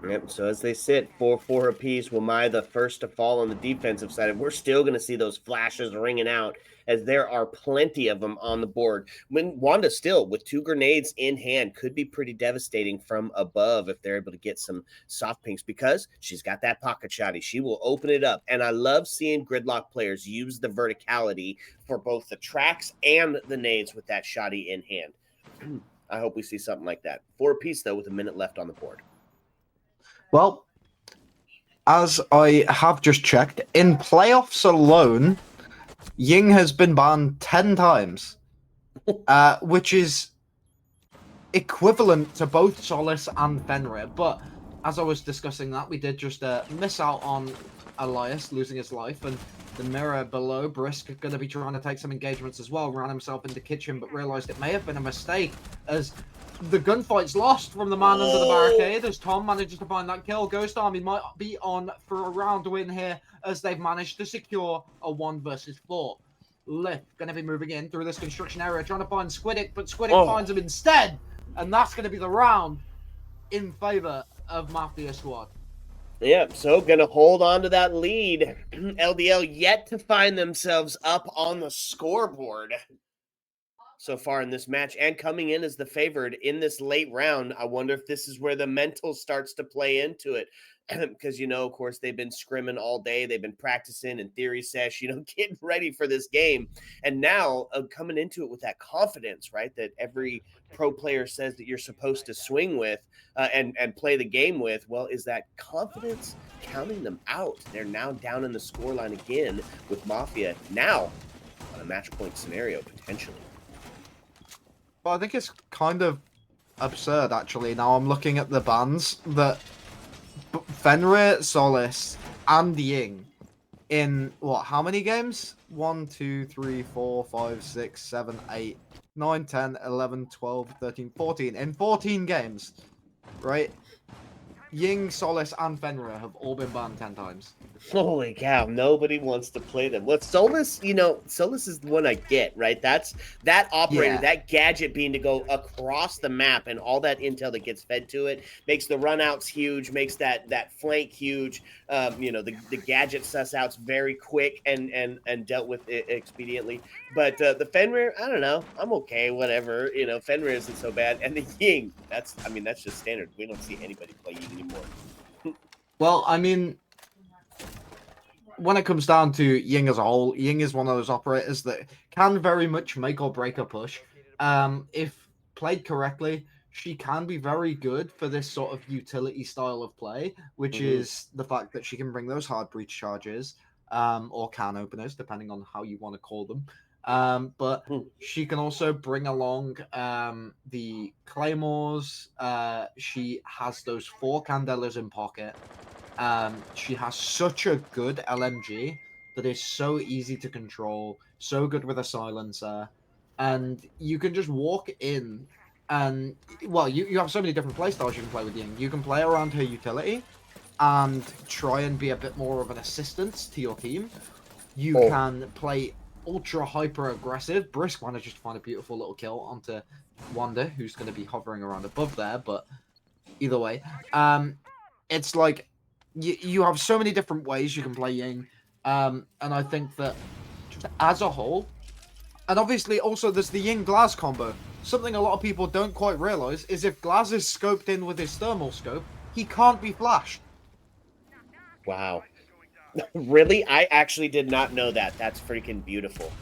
Yep, so as they sit 4-4 apiece, Wamai the first to fall on the defensive side. And we're still going to see those flashes ringing out as there are plenty of them on the board. When Wanda still, with 2 grenades in hand, could be pretty devastating from above if they're able to get some soft pinks, because she's got that pocket shotty. She will open it up. And I love seeing Gridlock players use the verticality for both the tracks and the nades with that shotty in hand. I hope we see something like that. 4 apiece, though, with a minute left on the board. Well, as I have just checked, in playoffs alone, Ying has been banned 10 times, which is equivalent to both Solace and Fenrir. But as I was discussing that, we did just miss out on Elias losing his life, and the mirror below, Brisk, going to be trying to take some engagements as well. Ran himself into kitchen, but realized it may have been a mistake, as the gunfight's lost from the man under the barricade, as Tom manages to find that kill. Ghost Army might be on for a round win here, as they've managed to secure a 1 versus 4. Lift going to be moving in through this construction area, trying to find Squiddick, but Squiddick finds him instead, and that's going to be the round in favor of Mafia Squad. Yep, so gonna hold on to that lead. LDL yet to find themselves up on the scoreboard. so far in this match and coming in as the favored in this late round. I wonder if this is where the mental starts to play into it. Because, of course, they've been scrimming all day. They've been practicing in theory sesh, getting ready for this game. And now coming into it with that confidence, right? That every pro player says that you're supposed to swing with and play the game with. Well, is that confidence counting them out? They're now down in the scoreline again with Mafia now on a match point scenario potentially. But I think it's kind of absurd, actually. Now I'm looking at the bans that Fenrir, Solis, and Ying in what? How many games? 1, 2, 3, 4, 5, 6, 7, 8, 9, 10, 11, 12, 13, 14. In 14 games, right? Ying, Solis, and Fenrir have all been banned 10 times. Holy cow, nobody wants to play them. What Solus, Solus is the one I get, right? That's that operator, that gadget being to go across the map and all that intel that gets fed to it makes the runouts huge, makes that flank huge. The gadget suss outs very quick and dealt with it expediently. But the Fenrir, I don't know. I'm okay, whatever. Fenrir isn't so bad. And the Ying, that's just standard. We don't see anybody play Ying anymore. Well, I mean, when it comes down to Ying as a whole, Ying is one of those operators that can very much make or break a push. If played correctly, she can be very good for this sort of utility style of play, which is the fact that she can bring those hard breach charges, or can openers, depending on how you want to call them. But she can also bring along the claymores. She has those 4 candelas in pocket. She has such a good LMG that is so easy to control, so good with a silencer, and you can just walk in and, well, you have so many different playstyles you can play with Ying. You can play around her utility and try and be a bit more of an assistance to your team. You can play ultra hyper aggressive. Brisk manages to find a beautiful little kill onto Wanda, who's going to be hovering around above there, but either way, it's like you have so many different ways you can play Ying, and I think that just as a whole, and obviously also there's the Ying Glaz combo. Something a lot of people don't quite realize is if Glaz is scoped in with his thermal scope, he can't be flashed. Wow. Really? I actually did not know that. That's freaking beautiful.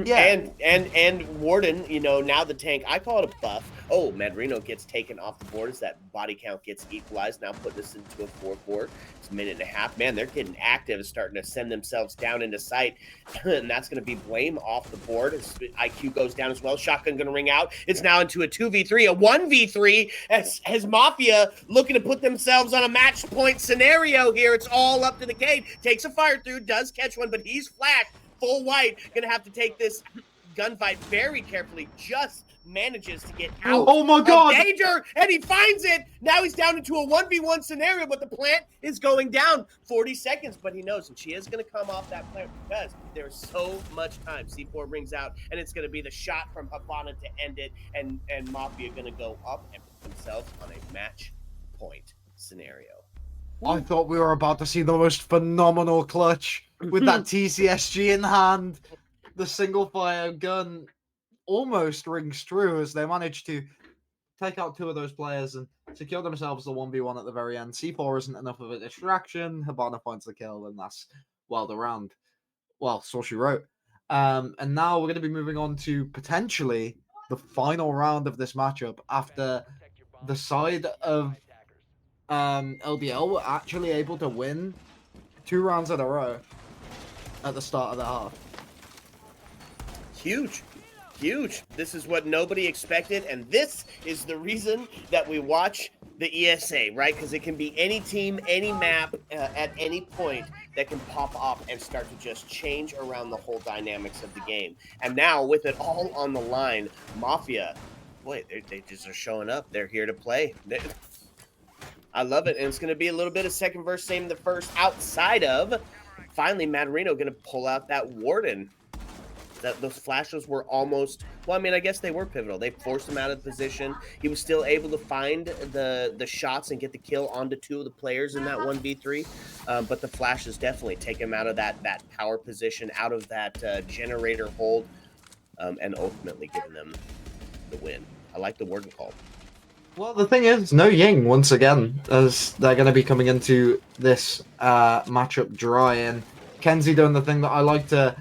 Yeah. And Warden, now the tank, I call it a buff. Oh, Madrino gets taken off the board as that body count gets equalized, now putting us into a 4-4. It's a minute and a half. Man, they're getting active, starting to send themselves down into sight, and that's going to be Blame off the board. As IQ goes down as well. Shotgun going to ring out. It's now into a 2v3, a 1v3, as Mafia looking to put themselves on a match point scenario here. It's all up to the Cade. Takes a fire through, does catch one, but he's flashed. Full white, gonna have to take this gunfight very carefully. Just manages to get out. Oh my god! Of danger, and he finds it. Now he's down into a 1v1 scenario, but the plant is going down. 40 seconds, but he knows, and she is gonna come off that plant because there's so much time. C4 rings out, and it's gonna be the shot from Habana to end it, and Mafia gonna go up and put themselves on a match point scenario. I thought we were about to see the most phenomenal clutch with that TCSG in hand. The single fire gun almost rings true as they manage to take out 2 of those players and secure themselves the 1v1 at the very end. C4 isn't enough of a distraction. Habana finds the kill, and that's, well, the round. Well, so she wrote. And now we're going to be moving on to potentially the final round of this matchup after the side of LBL were actually able to win 2 rounds in a row at the start of the half. Huge. This is what nobody expected, and this is the reason that we watch the ESA, right? Because it can be any team, any map, at any point that can pop up and start to just change around the whole dynamics of the game. And now, with it all on the line, Mafia, boy, they just are showing up. They're here to play. I love it, and it's going to be a little bit of second verse, same in the first, outside of, finally, Matarino going to pull out that Warden. Those flashes were almost, well, I mean, I guess they were pivotal. They forced him out of position. He was still able to find the shots and get the kill onto 2 of the players in that 1v3, but the flashes definitely take him out of that power position, out of that generator hold. and ultimately giving them the win. I like the Warden call. Well, the thing is, no Ying once again, as they're going to be coming into this matchup dry, and Kenzie doing the thing that I like to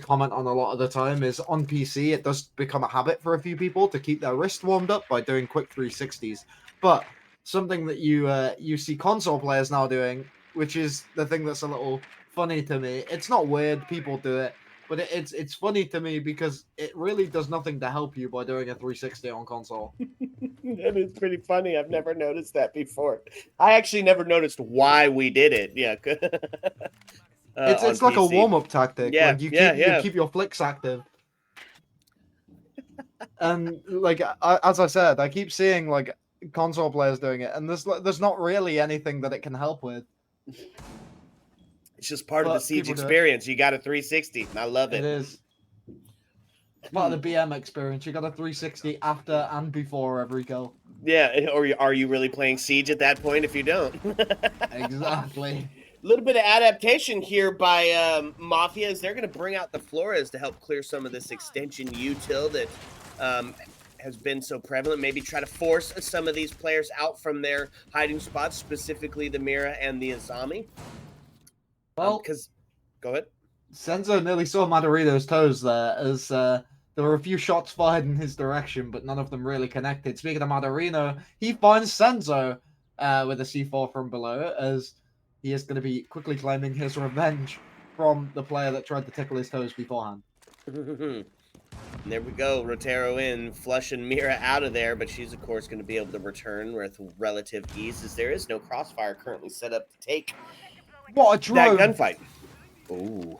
comment on a lot of the time is on PC it does become a habit for a few people to keep their wrist warmed up by doing quick 360s, but something that you see console players now doing, which is the thing that's a little funny to me. It's not weird, people do it. But it's funny to me because it really does nothing to help you by doing a 360 on console. That is pretty funny. I've never noticed that before. I actually never noticed why we did it. Yeah, It's on it's like a PC. warm up tactic. Yeah, Like you yeah, keep you yeah. keep your flicks active, and like as I said, I keep seeing like console players doing it, and there's not really anything that it can help with, It's just part of the but Siege people do it. experience. You got a 360. I love It it. is. It's part of the BM experience. You got a 360 after and before every kill. Yeah, or are you really playing Siege at that point if you don't? Exactly. A little bit of adaptation here by Mafia is they're going to bring out the Flores to help clear some of this extension util that um, has been so prevalent. Maybe try to force some of these players out from their hiding spots, specifically the Mira and the Azami. Well, Because, go ahead. Senzo nearly saw Madarito's toes there, as there were a few shots fired in his direction, but none of them really connected. Speaking of Madarino, he finds Senzo with a C4 from below, as he is going to be quickly claiming his revenge from the player that tried to tickle his toes beforehand. And there we go. Rotero in, flushing Mira out of there, but she's, of course, going to be able to return with relative ease, as there is no crossfire currently set up to take What a that drone! gunfight. Ooh.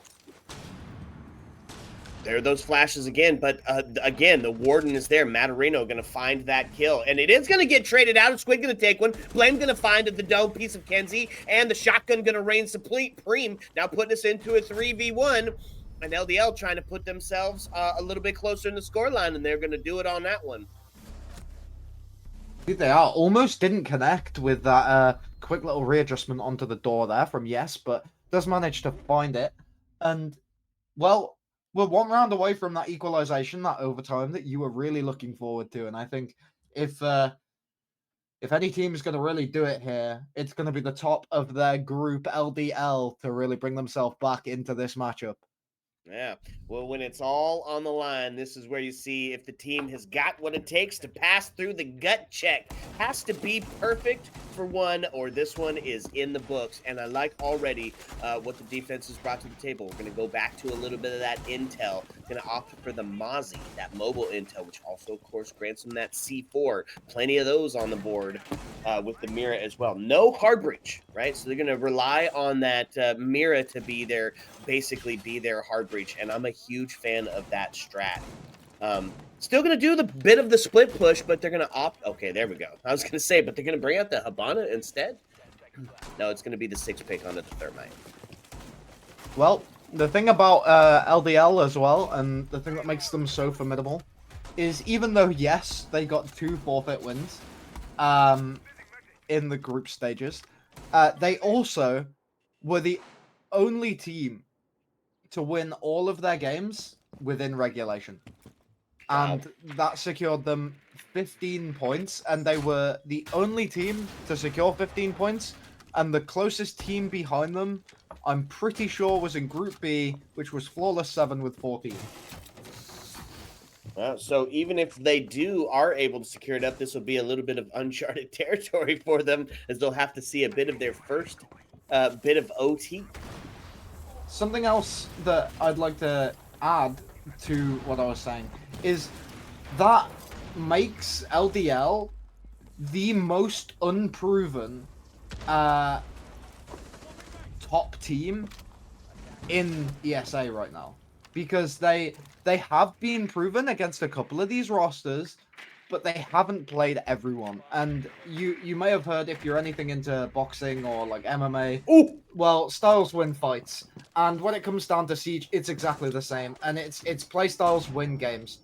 There are those flashes again, but again, the Warden is there. Matarino going to find that kill, and it is going to get traded out. Squid going to take one. Blame going to find the dome piece of Kenzie, and the shotgun going to reign supreme. Now putting us into a 3v1, and LDL trying to put themselves a little bit closer in the scoreline, and they're going to do it on that one. They are almost didn't connect with that quick little readjustment onto the door there from Yes, but does manage to find it. And, well, we're one round away from that equalization, that overtime that you were really looking forward to. And I think if any team is going to really do it here, it's going to be the top of their group, LDL, to really bring themselves back into this matchup. Yeah. Well, when it's all on the line, this is where you see if the team has got what it takes to pass through the gut check. Has to be perfect for one, or this one is in the books. And I like already what the defense has brought to the table. We're going to go back to a little bit of that intel. Going to opt for the Mozzie, that mobile intel, which also, of course, grants them that C4. Plenty of those on the board with the Mira as well. No hard breach, right? So they're going to rely on that Mira to be their hard breach, and I'm a huge fan of that strat. Still going to do the bit of the split push, but they're going to opt. Okay, there we go. I was going to say, but they're going to bring out the Habana instead. No, it's going to be the 6 pick onto the Thermite. Well, the thing about LDL as well, and the thing that makes them so formidable, is even though, yes, they got 2 forfeit wins in the group stages, they also were the only team to win all of their games within regulation. And that secured them 15 points, and they were the only team to secure 15 points. And the closest team behind them, I'm pretty sure, was in Group B, which was Flawless 7 with 14. So even if they are able to secure it up, this will be a little bit of uncharted territory for them, as they'll have to see a bit of their first bit of OT. Something else that I'd like to add to what I was saying is that makes LDL the most unproven top team in ESA right now, because they have been proven against a couple of these rosters, but they haven't played everyone. And you may have heard, if you're anything into boxing or like MMA, well, styles win fights. And when it comes down to Siege, it's exactly the same. And it's playstyles win games.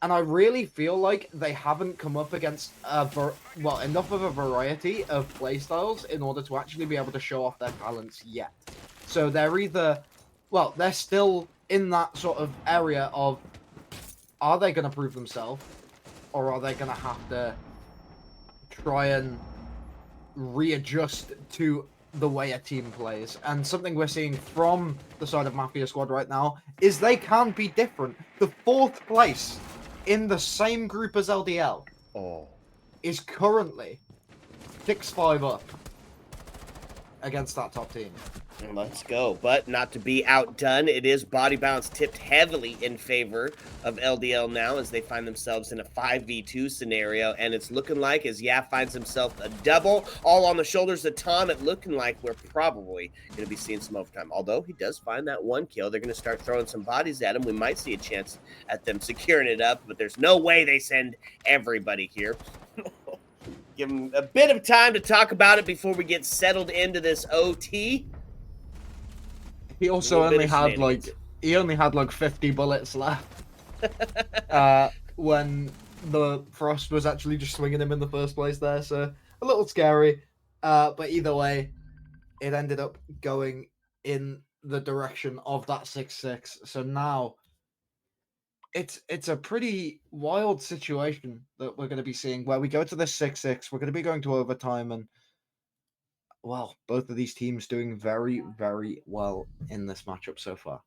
And I really feel like they haven't come up against enough of a variety of playstyles in order to actually be able to show off their talents yet. So they're either, they're still in that sort of area of are they going to prove themselves, or are they going to have to try and readjust to the way a team plays? And something we're seeing from the side of Mafia Squad right now is they can be different. The fourth place in the same group as LDL Oh. is currently 6-5 up against that top team. Let's go. But not to be outdone, it is body balance tipped heavily in favor of LDL now as they find themselves in a 5v2 scenario. And it's looking like, as Yaf finds himself a double, all on the shoulders of Tom, it looking like we're probably going to be seeing some overtime. Although he does find that one kill, they're going to start throwing some bodies at him. We might see a chance at them securing it up, but there's no way they send everybody here. Give them a bit of time to talk about it before we get settled into this OT. He also only had like 50 bullets left when the Frost was actually just swinging him in the first place there, so a little scary. But either way, it ended up going in the direction of that 6-6. So now it's a pretty wild situation that we're going to be seeing where we go to this 6-6. We're going to be going to overtime, and well, both of these teams doing very, very well in this matchup so far.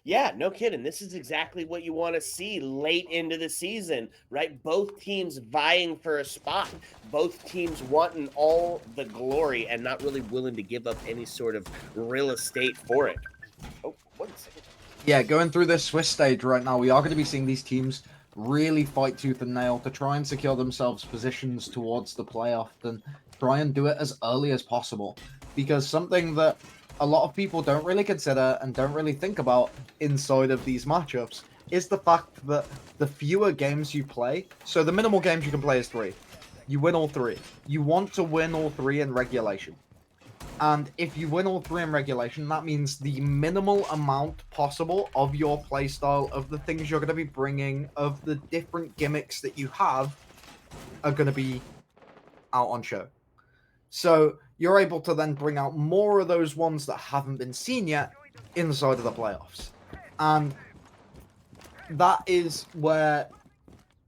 Yeah, no kidding. This is exactly what you want to see late into the season, right? Both teams vying for a spot, both teams wanting all the glory and not really willing to give up any sort of real estate for it. Oh, 1 second. Yeah, going through this Swiss stage right now, we are going to be seeing these teams really fight tooth and nail to try and secure themselves positions towards the playoff and try and do it as early as possible. Because something that a lot of people don't really consider and don't really think about inside of these matchups is the fact that the fewer games you play, so the minimal games you can play is 3. You win all 3. You want to win all 3 in regulation. And if you win all 3 in regulation, that means the minimal amount possible of your playstyle, of the things you're going to be bringing, of the different gimmicks that you have, are going to be out on show. So you're able to then bring out more of those ones that haven't been seen yet inside of the playoffs. And that is where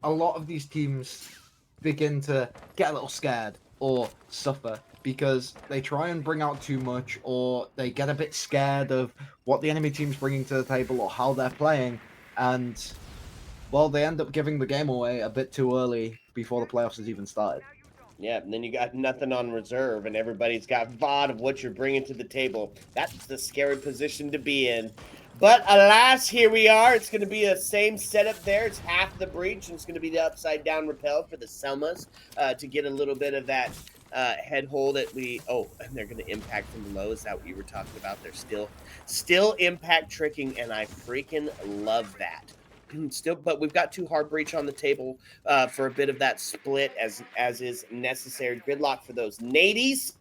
a lot of these teams begin to get a little scared or suffer because they try and bring out too much, or they get a bit scared of what the enemy team's bringing to the table or how they're playing, and well, they end up giving the game away a bit too early before the playoffs has even started. Yeah, and then you got nothing on reserve, and everybody's got VOD of what you're bringing to the table. That's the scary position to be in. But alas, here we are. It's going to be the same setup there. It's half the breach, and it's going to be the upside down repel for the Selmas to get a little bit of that head hold that we. Oh, and they're going to impact from below. Is that what you were talking about? They're still impact tricking, and I freaking love that. Still, but we've got 2 hard breach on the table for a bit of that split as is necessary. Gridlock for those nadies.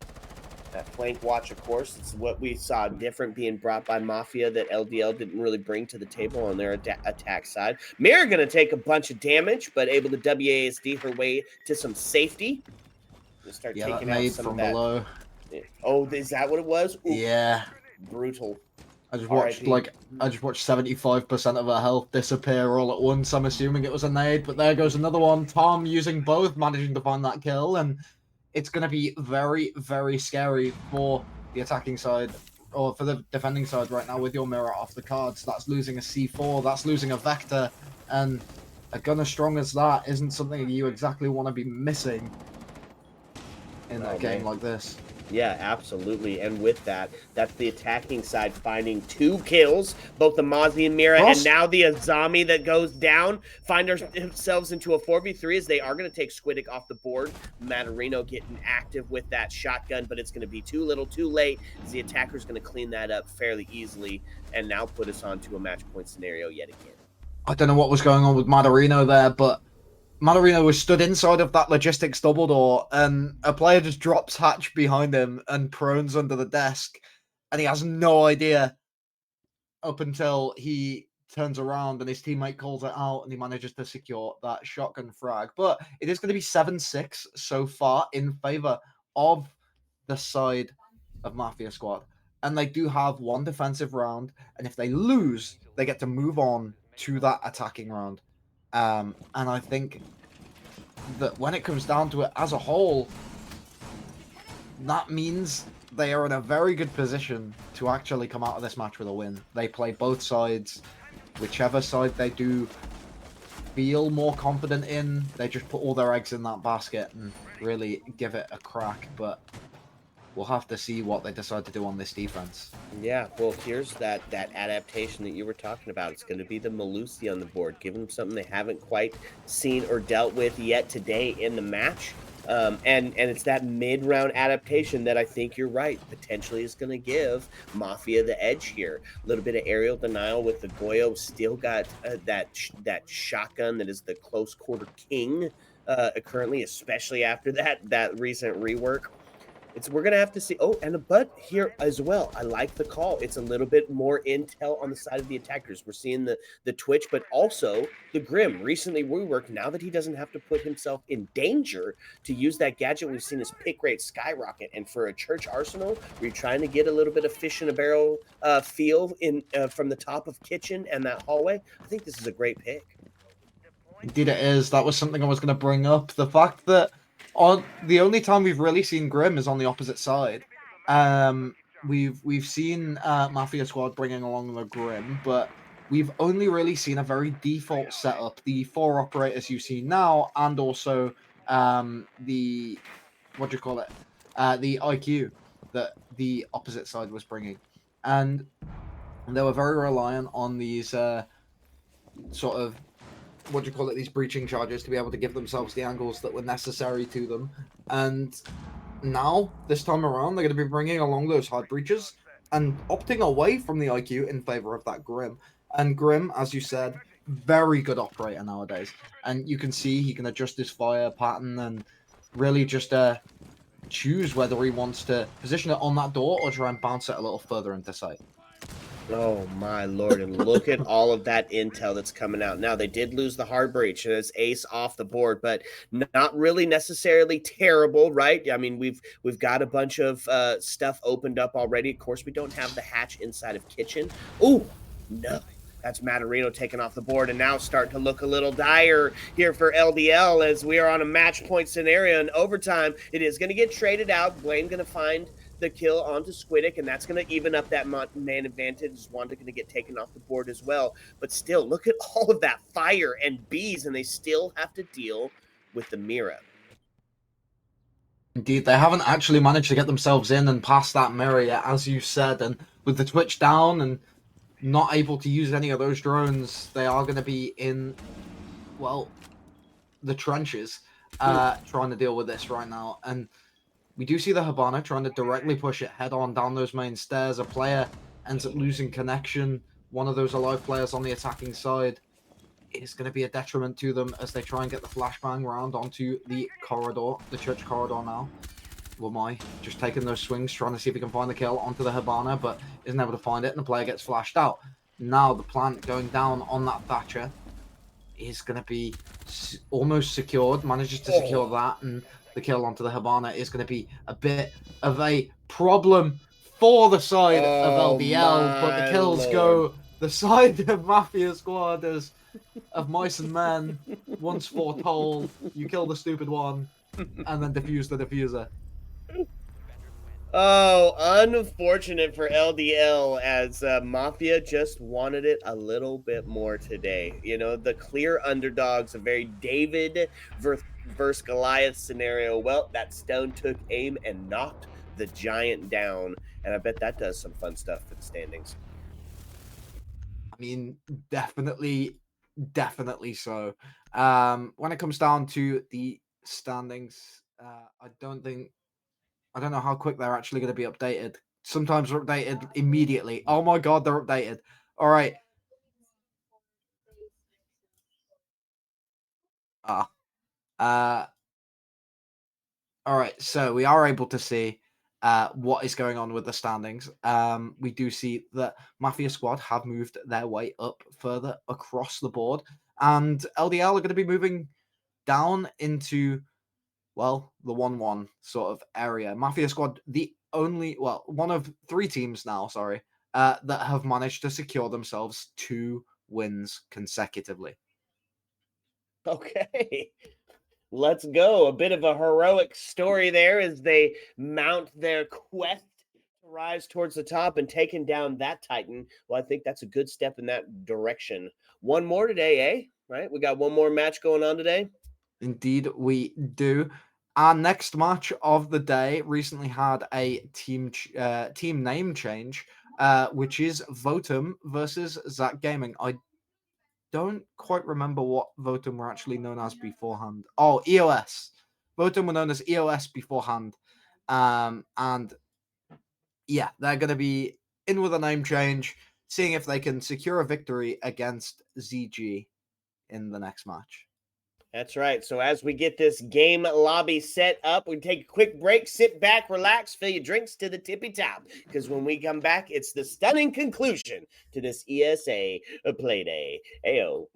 That flank watch, of course, it's what we saw different being brought by Mafia that LDL didn't really bring to the table on their attack side. Mirror going to take a bunch of damage, but able to WASD her way to some safety. Gonna start taking out some from of that. below. Oh, is that what it was? Ooh, Yeah. brutal. I just watched 75% of her health disappear all at once. I'm assuming it was a nade, but there goes another one. Tom using both, managing to find that kill, and it's going to be very, very scary for the attacking side, or for the defending side right now with your mirror off the cards. That's losing a C4, that's losing a Vector, and a gun as strong as that isn't something you exactly want to be missing in a game like this. Yeah, absolutely. And with that, that's the attacking side finding 2 kills, both the Mozzie and Mira, and now the Azami that goes down find themselves into a 4v3 as they are going to take Squiddick off the board. Matarino getting active with that shotgun, but it's going to be too little too late as the attacker's going to clean that up fairly easily and now put us onto a match point scenario yet again. I don't know what was going on with Matarino there, but Matarino was stood inside of that logistics double door, and a player just drops hatch behind him and prones under the desk, and he has no idea up until he turns around and his teammate calls it out and he manages to secure that shotgun frag. But it is going to be 7-6 so far in favor of the side of Mafia Squad. And they do have 1 defensive round, and if they lose, they get to move on to that attacking round. And I think that when it comes down to it as a whole, that means they are in a very good position to actually come out of this match with a win. They play both sides. Whichever side they do feel more confident in, they just put all their eggs in that basket and really give it a crack. But we'll have to see what they decide to do on this defense. Yeah, well, here's that adaptation that you were talking about. It's going to be the Malusi on the board, give them something they haven't quite seen or dealt with yet today in the match. And it's that mid round adaptation that I think you're right potentially is going to give Mafia the edge here. A little bit of aerial denial with the Goyo, still got that shotgun that is the close quarter king currently, especially after that recent rework. It's we're gonna have to see. Oh, and a but here as well. I like the call. It's a little bit more intel on the side of the attackers. We're seeing the twitch, but also the Grim recently reworked. Now that he doesn't have to put himself in danger to use that gadget, we've seen his pick rate skyrocket. And for a church arsenal, where you're trying to get a little bit of fish in a barrel feel in from the top of kitchen and that hallway, I think this is a great pick. Indeed, it is. That was something I was going to bring up. The fact that on the only time we've really seen Grim is on the opposite side. We've seen Mafia Squad bringing along the Grim, but we've only really seen a very default setup. The four operators you see now, and also the what do you call it? The IQ that the opposite side was bringing, and they were very reliant on these sort of what do you call it, these breaching charges to be able to give themselves the angles that were necessary to them. And now, this time around, they're going to be bringing along those hard breaches and opting away from the IQ in favor of that Grim. And Grim, as you said, very good operator nowadays. And you can see he can adjust his fire pattern and really just choose whether he wants to position it on that door or try and bounce it a little further into sight. Oh my lord, and look at all of that intel that's coming out. Now they did lose the hard breach and it's ace off the board, but not really necessarily terrible, right? I mean, we've got a bunch of stuff opened up already. Of course, we don't have the hatch inside of kitchen. Oh no. That's Matarino taking off the board and now starting to look a little dire here for LDL as we are on a match point scenario in overtime. It is going to get traded out. Blaine going to find the kill onto Squiddick, and that's going to even up that man advantage. Wanda going to get taken off the board as well. But still, look at all of that fire and bees, and they still have to deal with the Mira. Indeed, they haven't actually managed to get themselves in and past that mirror yet, as you said. And with the Twitch down and not able to use any of those drones, they are going to be in, well, the trenches trying to deal with this right now. And we do see the Habana trying to directly push it head on down those main stairs. A player ends up losing connection. One of those alive players on the attacking side is going to be a detriment to them as they try and get the flashbang round onto the corridor, the church corridor now. Lamai just taking those swings, trying to see if he can find the kill onto the Habana, but isn't able to find it, and the player gets flashed out. Now the plant going down on that Thatcher is going to be almost secured, manages to secure that, and the kill onto the Habana is going to be a bit of a problem for the side of LDL, but the kills go the side of Mafia Squad as of mice and men, once foretold, you kill the stupid one, and then defuse the diffuser. Oh, unfortunate for LDL as Mafia just wanted it a little bit more today. You know, the clear underdogs, a very David versus Goliath scenario. Well, that stone took aim and knocked the giant down. And I bet that does some fun stuff for the standings. I mean, definitely so. When it comes down to the standings, I don't know how quick they're actually going to be updated. Sometimes they're updated immediately. Oh my god, they're updated. All right. Ah. Uh, all right. So we are able to see what is going on with the standings. We do see that Mafia Squad have moved their way up further across the board, and LDL are going to be moving down into, well, the 1-1 sort of area. Mafia Squad, the only, well, one of three teams now, sorry, that have managed to secure themselves 2 wins consecutively. Okay. Let's go. A bit of a heroic story there as they mount their quest to rise towards the top and taking down that Titan. Well, I think that's a good step in that direction. One more today, eh? Right? We got one more match going on today. Indeed, we do. Our next match of the day recently had a team name change, which is Votum versus Zach Gaming. I don't quite remember what Votum were actually known as beforehand. Oh, EOS. Votum were known as EOS beforehand. And yeah, they're going to be in with a name change, seeing if they can secure a victory against ZG in the next match. That's right. So as we get this game lobby set up, we take a quick break, sit back, relax, fill your drinks to the tippy top. Because when we come back, it's the stunning conclusion to this ESA play day. Ayo.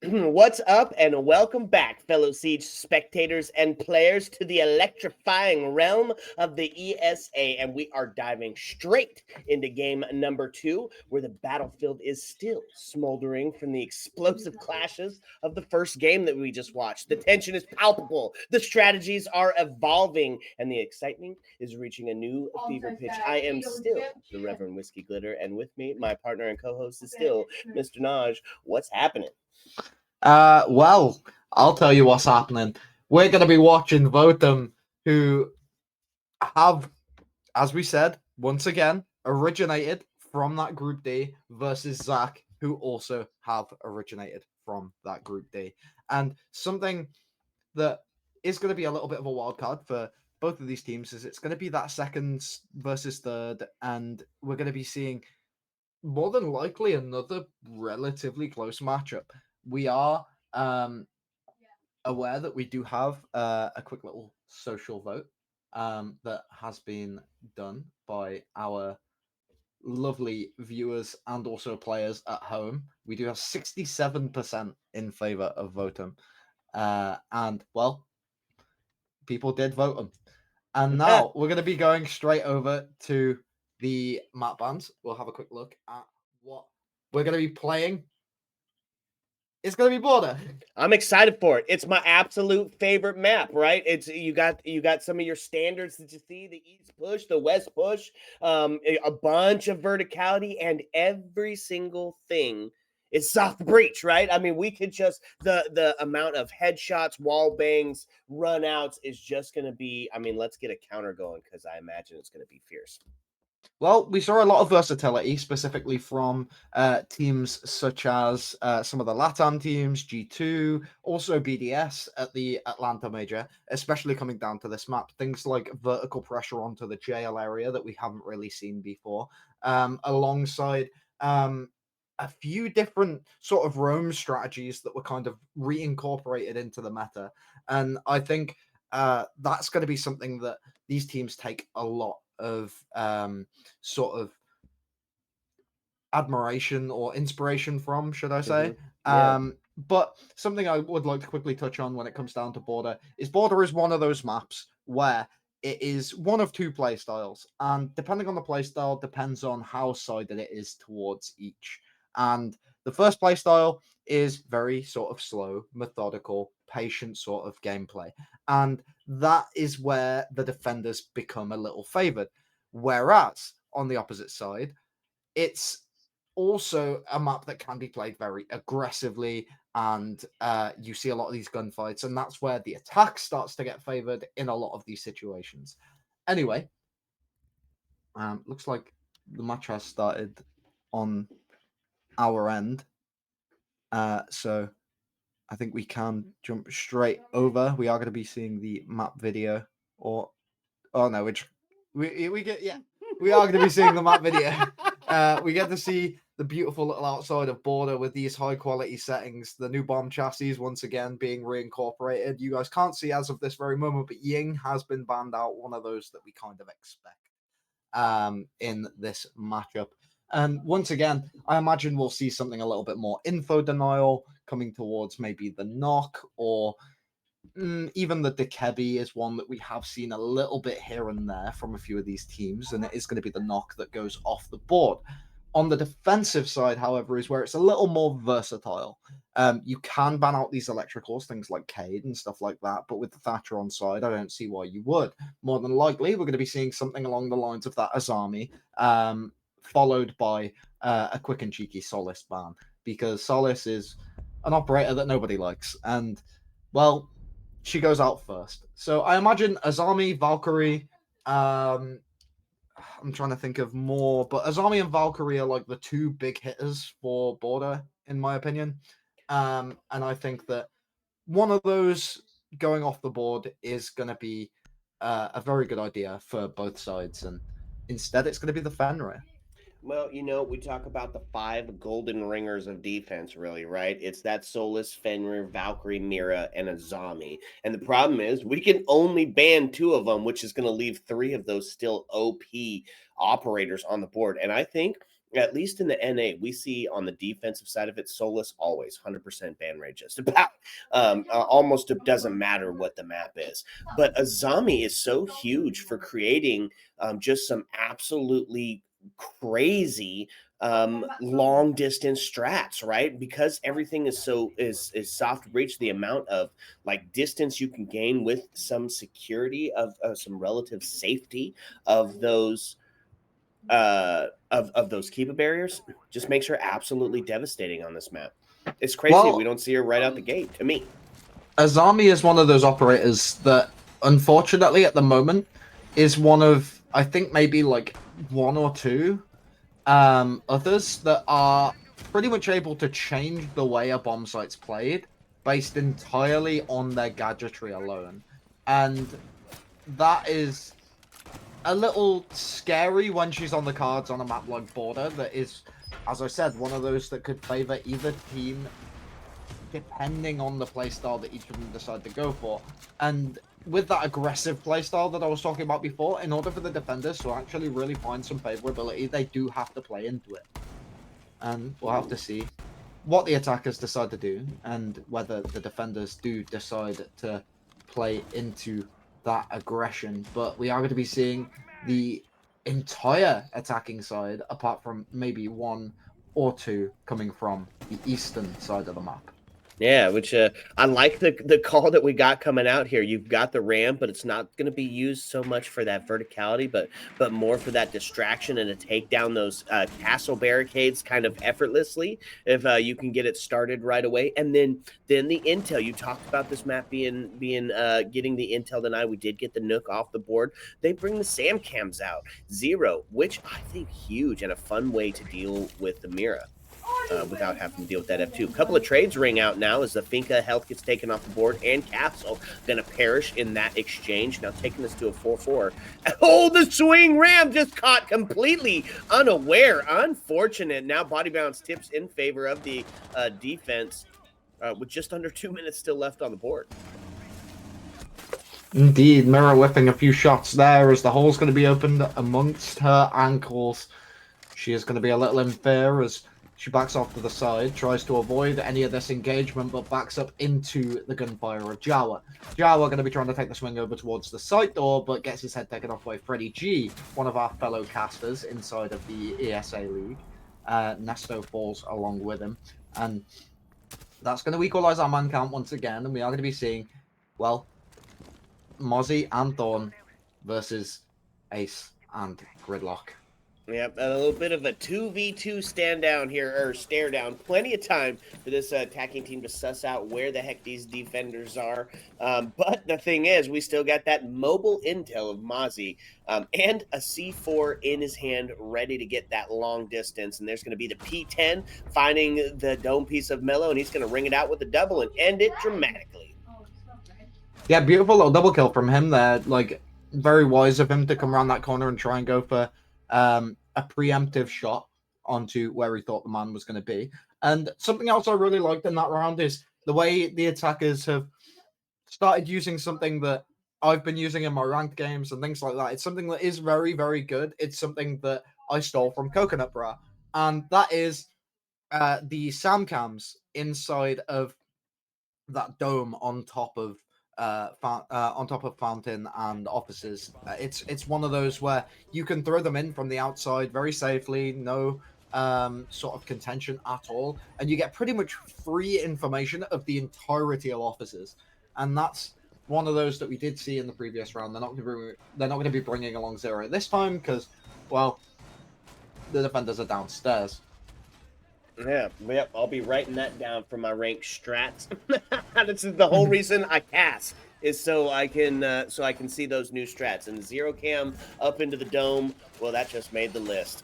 What's up, and welcome back, fellow Siege spectators and players, to the electrifying realm of the ESA. And we are diving straight into game number 2, where the battlefield is still smoldering from the explosive clashes of the first game that we just watched. The tension is palpable, the strategies are evolving, and the excitement is reaching a new fever pitch. I am still the Reverend Whiskey Glitter, and with me, my partner and co host is still Mr. Naj. What's happening? Well, I'll tell you what's happening. We're going to be watching Votum, who have, as we said, once again, originated from that Group D, versus Zach, who also have originated from that Group D. And something that is going to be a little bit of a wild card for both of these teams is it's going to be that second versus third, and we're going to be seeing more than likely another relatively close matchup. We are aware that we do have a quick little social vote that has been done by our lovely viewers and also players at home. We do have 67% in favor of Votum. And, well, people did vote them. And now we're going to be going straight over to the map bands. We'll have a quick look at what we're going to be playing. It's going to be Border. I'm excited for it. It's my absolute favorite map, right? It's you got some of your standards that you see, the east push, the west push, a bunch of verticality, and every single thing is soft breach, right? I mean, we could just the amount of headshots, wall bangs, run outs is just gonna be. I mean, let's get a counter going because I imagine it's gonna be fierce. Well, we saw a lot of versatility, specifically from teams such as some of the LATAM teams, G2, also BDS at the Atlanta Major, especially coming down to this map. Things like vertical pressure onto the jail area that we haven't really seen before, alongside a few different sort of roam strategies that were kind of reincorporated into the meta. And I think that's going to be something that these teams take a lot of sort of admiration or inspiration from, should I say. Yeah. But something I would like to quickly touch on when it comes down to Border is one of those maps where it is one of two play styles, and depending on the play style depends on how sided it is towards each. And the first play style is very sort of slow, methodical, patient sort of gameplay, and that is where the defenders become a little favored. Whereas on the opposite side, it's also a map that can be played very aggressively, and you see a lot of these gunfights, and that's where the attack starts to get favored in a lot of these situations. Anyway, looks like the match has started on our end, so I think we can jump straight over. We are going to be seeing the map video, or oh no, which we get we are going to be seeing the map video. We get to see the beautiful little outside of Border with these high quality settings. The new bomb chassis once again being reincorporated. You guys can't see as of this very moment, but Ying has been banned out. One of those that we kind of expect in this matchup. And once again, I imagine we'll see something a little bit more info denial coming towards maybe the knock, or even the Dekebi is one that we have seen a little bit here and there from a few of these teams, and it is going to be the knock that goes off the board. On the defensive side, however, is where it's a little more versatile. You can ban out these electricals, things like Cade and stuff like that, but with the Thatcher on side, I don't see why you would. More than likely, we're going to be seeing something along the lines of that Azami, followed by a quick and cheeky Solace ban, because Solace is an operator that nobody likes, and well, she goes out first. So I imagine Azami, Valkyrie, I'm trying to think of more, but Azami and Valkyrie are like the two big hitters for Border, in my opinion. And I think that one of those going off the board is going to be a very good idea for both sides. And instead, it's going to be the Fenrir. Well, we talk about the five golden ringers of defense, really, right? It's that Solus, Fenrir, Valkyrie, Mira, and Azami. And the problem is, we can only ban two of them, which is going to leave three of those still OP operators on the board. And I think, at least in the NA, we see on the defensive side of it, Solus always 100% ban rate, just about. Almost it doesn't matter what the map is. But Azami is so huge for creating just some absolutely crazy long distance strats, right? Because everything is soft reach, the amount of like distance you can gain with some security of some relative safety of those of those Kiba barriers just makes her absolutely devastating on this map. It's crazy we Well, don't see her right out the gate, to me. Azami is one of those operators that, unfortunately, at the moment, is one of, I think, maybe like one or two others that are pretty much able to change the way a bomb site's played based entirely on their gadgetry alone. And that is a little scary when she's on the cards on a map like Border that is, as I said, one of those that could favor either team depending on the playstyle that each of them decide to go for. And with that aggressive playstyle that I was talking about before, in order for the defenders to actually really find some favorability, they do have to play into it. And we'll have to see what the attackers decide to do and whether the defenders do decide to play into that aggression. But we are going to be seeing the entire attacking side, apart from maybe one or two coming from the eastern side of the map. Yeah, which I like the call that we got coming out here. You've got the ram, but it's not going to be used so much for that verticality, but more for that distraction and to take down those castle barricades kind of effortlessly if you can get it started right away. And then the intel. You talked about this map being getting the intel tonight. We did get the Nook off the board. They bring the Sam cams out 0, which I think huge and a fun way to deal with the Mira. Without having to deal with that F2. A couple of trades ring out now as the Finka health gets taken off the board and Capsule going to perish in that exchange. Now taking this to a 4-4. Oh, the swing ram just caught completely unaware. Unfortunate. Now body bounce tips in favor of the defense with just under 2 minutes still left on the board. Indeed, Mira whipping a few shots there as the hole's going to be opened amongst her ankles. She is going to be a little in fear as she backs off to the side, tries to avoid any of this engagement, but backs up into the gunfire of Jawa. Jawa going to be trying to take the swing over towards the side door, but gets his head taken off by Freddie G, one of our fellow casters inside of the ESA League. Nesto falls along with him, and that's going to equalize our man count once again, and we are going to be seeing, well, Mozzie and Thorn versus Ace and Gridlock. Yep, a little bit of a 2v2 stand down here, or stare down. Plenty of time for this attacking team to suss out where the heck these defenders are. But the thing is, we still got that mobile intel of Mozzie and a C4 in his hand, ready to get that long distance. And there's going to be the P10 finding the dome piece of Mellow, and he's going to ring it out with a double and end it dramatically. Yeah, beautiful little double kill from him there. Like, very wise of him to come around that corner and try and go for a preemptive shot onto where he thought the man was going to be. And something else I really liked in that round is the way the attackers have started using something that I've been using in my ranked games and things like that. It's something that is very, very good. It's something that I stole from Coconut Bra. And that is the Sam cams inside of that dome on top of on top of Fountain and offices. It's one of those where you can throw them in from the outside very safely, no sort of contention at all, and you get pretty much free information of the entirety of offices, and that's one of those that we did see in the previous round. They're not going to be bringing along Zero this time because, well, the defenders are downstairs. Yeah, yep. I'll be writing that down for my rank strats. This is the whole reason I cast is so I can see those new strats. And the zero cam up into the dome. Well, that just made the list.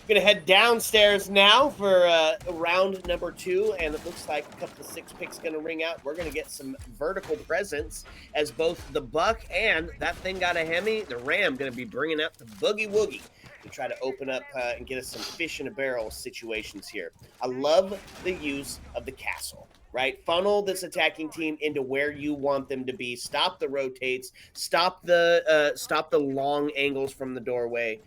Gonna head downstairs now for round number 2, and it looks like a couple of 6 picks gonna ring out. We're gonna get some vertical presence as both the Buck and that thing got a Hemi. The Ram gonna be bringing up the Boogie Woogie to try to open up and get us some fish in a barrel situations here. I love the use of the castle, right? Funnel this attacking team into where you want them to be. Stop the rotates. Stop the long angles from the doorway.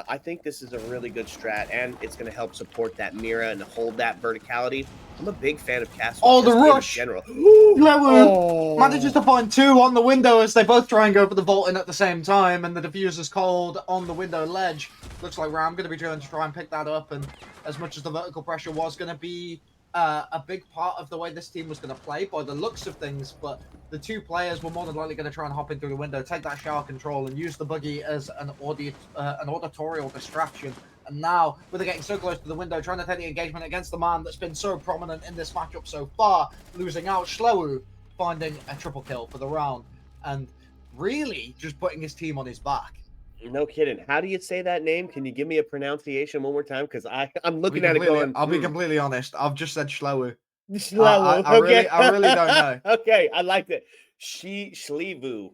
I think this is a really good strat, and it's going to help support that Mira and hold that verticality. I'm a big fan of castle. Oh, the rush! General. Oh. Manages to find 2 on the window as they both try and go for the vault in at the same time, and the diffuser's cold on the window ledge. Looks like Ram going to be trying to pick that up, and as much as the vertical pressure was going to be a big part of the way this team was going to play by the looks of things, but the 2 players were more than likely going to try and hop in through the window, take that shower control, and use the buggy as an auditorial distraction. And now, with it getting so close to the window, trying to take the engagement against the man that's been so prominent in this matchup so far, losing out, Shlowu finding a triple kill for the round, and really just putting his team on his back. No kidding. How do you say that name? Can you give me a pronunciation one more time? Because I'm looking at it going. I'll be completely honest. I've just said Shlowu. Shlowu. Okay. I really don't know. Okay, I liked it. Shlivu.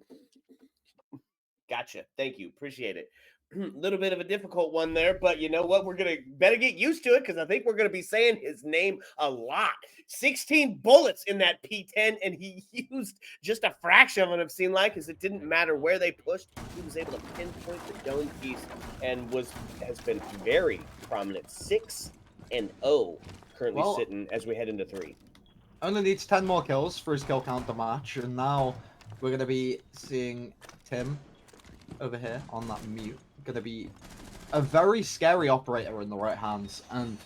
Gotcha. Thank you. Appreciate it. Little bit of a difficult one there, but you know what? We're gonna better get used to it because I think we're gonna be saying his name a lot. 16 bullets in that P10, and he used just a fraction of it. It seemed like, because it didn't matter where they pushed, he was able to pinpoint the dome piece and has been very prominent. 6-0 currently sitting as we head into 3. Only needs 10 more kills for his kill count to match, and now we're gonna be seeing Tim over here on that mute. Going to be a very scary operator in the right hands, and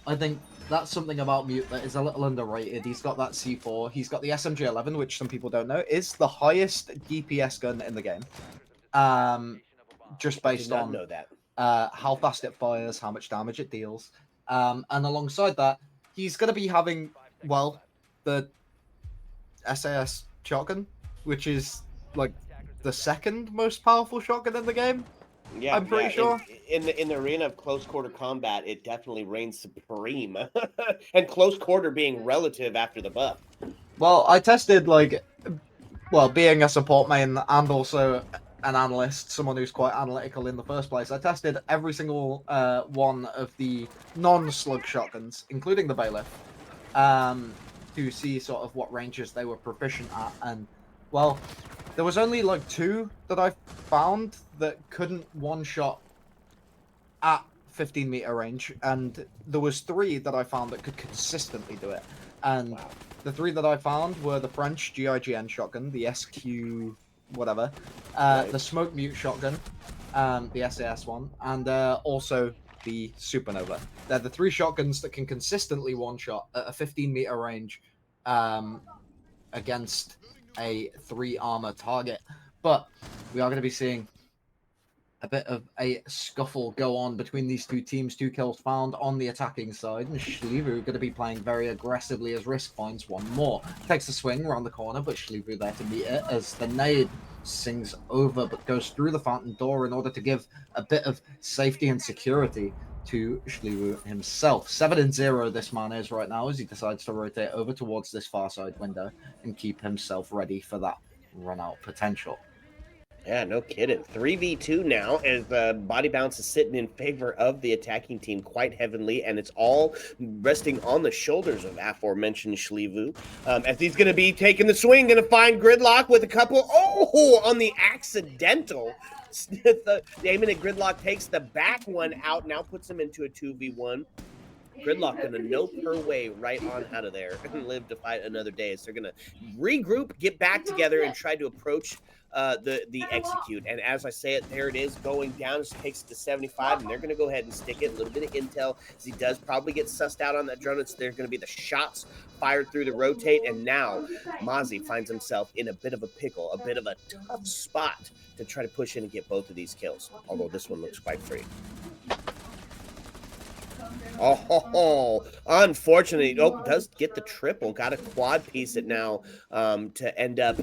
I think that's something about Mute that is a little underrated. He's got that C4, he's got the SMG-11, which some people don't know is the highest DPS gun in the game, just based on know that. how fast it fires, how much damage it deals, and alongside that, he's going to be having, well, the SAS shotgun, which is like the second most powerful shotgun in the game. Yeah, I'm pretty sure. In the arena of close quarter combat, it definitely reigns supreme, and close quarter being relative after the buff. Well, I tested being a support main and also an analyst, someone who's quite analytical in the first place. I tested every single one of the non-slug shotguns, including the Bailiff, to see sort of what ranges they were proficient at, and well, there was only like 2 that I found that couldn't one-shot at 15-meter range, and there was 3 that I found that could consistently do it. And the 3 that I found were the French GIGN shotgun, the SQ whatever, the smoke mute shotgun, the SAS one, and also the Supernova. They're the 3 shotguns that can consistently one-shot at a 15-meter range against a 3 armor target. But we are going to be seeing a bit of a scuffle go on between these 2 teams. 2 kills found on the attacking side, and Shlivu going to be playing very aggressively as Risk finds 1 more. Takes a swing around the corner, but Shlivu there to meet it as the nade sings over but goes through the fountain door in order to give a bit of safety and security to Shlivu himself. 7-0 this man is right now as he decides to rotate over towards this far side window and keep himself ready for that run out potential. Yeah, no kidding. 3v2 now as body bounce is sitting in favor of the attacking team quite heavily, and it's all resting on the shoulders of aforementioned Shlivu. As he's going to be taking the swing, going to find Gridlock with a couple. Oh, on the accidental. The aiming at Gridlock takes the back one out, now puts him into a 2v1. Gridlock gonna nope her way right on out of there and live to fight another day. So they're gonna regroup, get back together, and try to approach the execute. And as I say it, there it is going down. It takes it to 75, and they're gonna go ahead and stick it. A little bit of intel as he does probably get sussed out on that drone. It's there's gonna be the shots fired through the rotate, and now Mozzie finds himself in a bit of a pickle, a bit of a tough spot to try to push in and get both of these kills. Although this one looks quite free. Oh, unfortunately, does get the triple. Got a quad piece it now to end up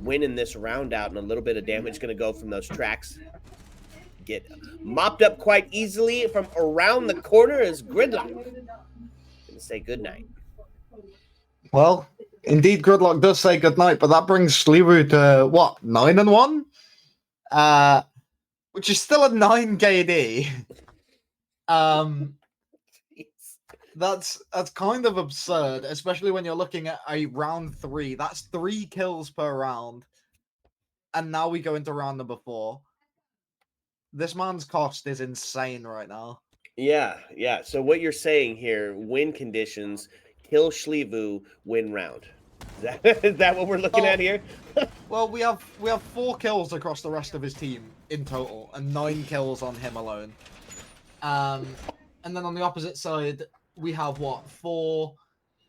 winning this round out, and a little bit of damage going to go from those tracks. Get mopped up quite easily from around the corner as Gridlock going to say goodnight. Well, indeed, Gridlock does say goodnight, but that brings Sliru to, what, 9-1? Which is still a 9 KD. That's kind of absurd, especially when you're looking at a round 3. That's 3 kills per round. And now we go into round number 4. This man's cost is insane right now. Yeah. So what you're saying here, win conditions, kill Shlivu, win round. Is that what we're looking at here? Well, we have 4 kills across the rest of his team in total, and 9 kills on him alone. And then on the opposite side, we have 4,